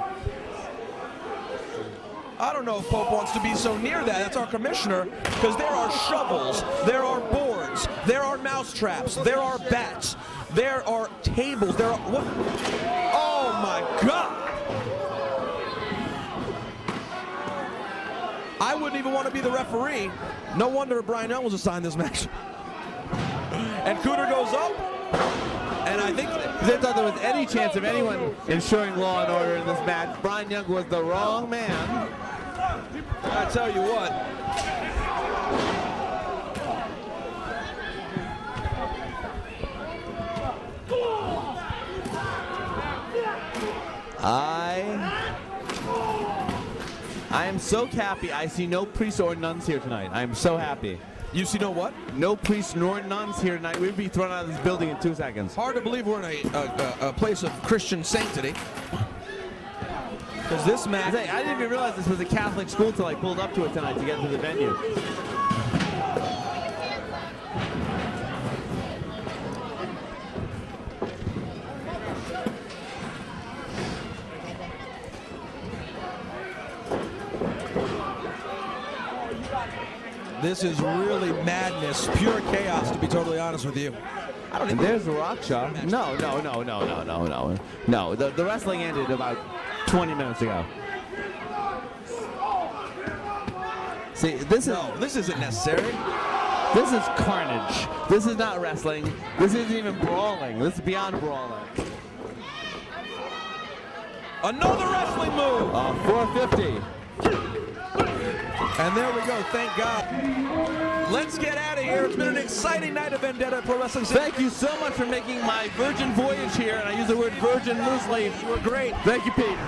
I don't know if Pope wants to be so near that. That's our commissioner. Because there are shovels, there are boards, there are mouse traps, there are bats, there are tables, there are what? Oh my God! I wouldn't even want to be the referee. No wonder Brian Young was assigned this match. And Cooter goes up. And I think they thought there was any chance of anyone ensuring law and order in this match. Brian Young was the wrong man. I tell you what. I am so happy I see no priests or nuns here tonight. I am so happy. You see no what? No priests nor nuns here tonight. We'd be thrown out of this building in 2 seconds. Hard to believe we're in a place of Christian sanctity. Because this match... I didn't even realize this was a Catholic school till I pulled up to it tonight to get to the venue. This is really madness, pure chaos, to be totally honest with you. And there's the rock shot. No. No, the wrestling ended about 20 minutes ago. See, this isn't necessary. This is carnage. This is not wrestling. This isn't even brawling. This is beyond brawling. Another wrestling move. 450. And there we go, thank God. Let's get out of here. It's been an exciting night of Vendetta Pro Wrestling. Thank you so much for making my virgin voyage here, and I use the word virgin loosely. You were great. Thank you, Pete.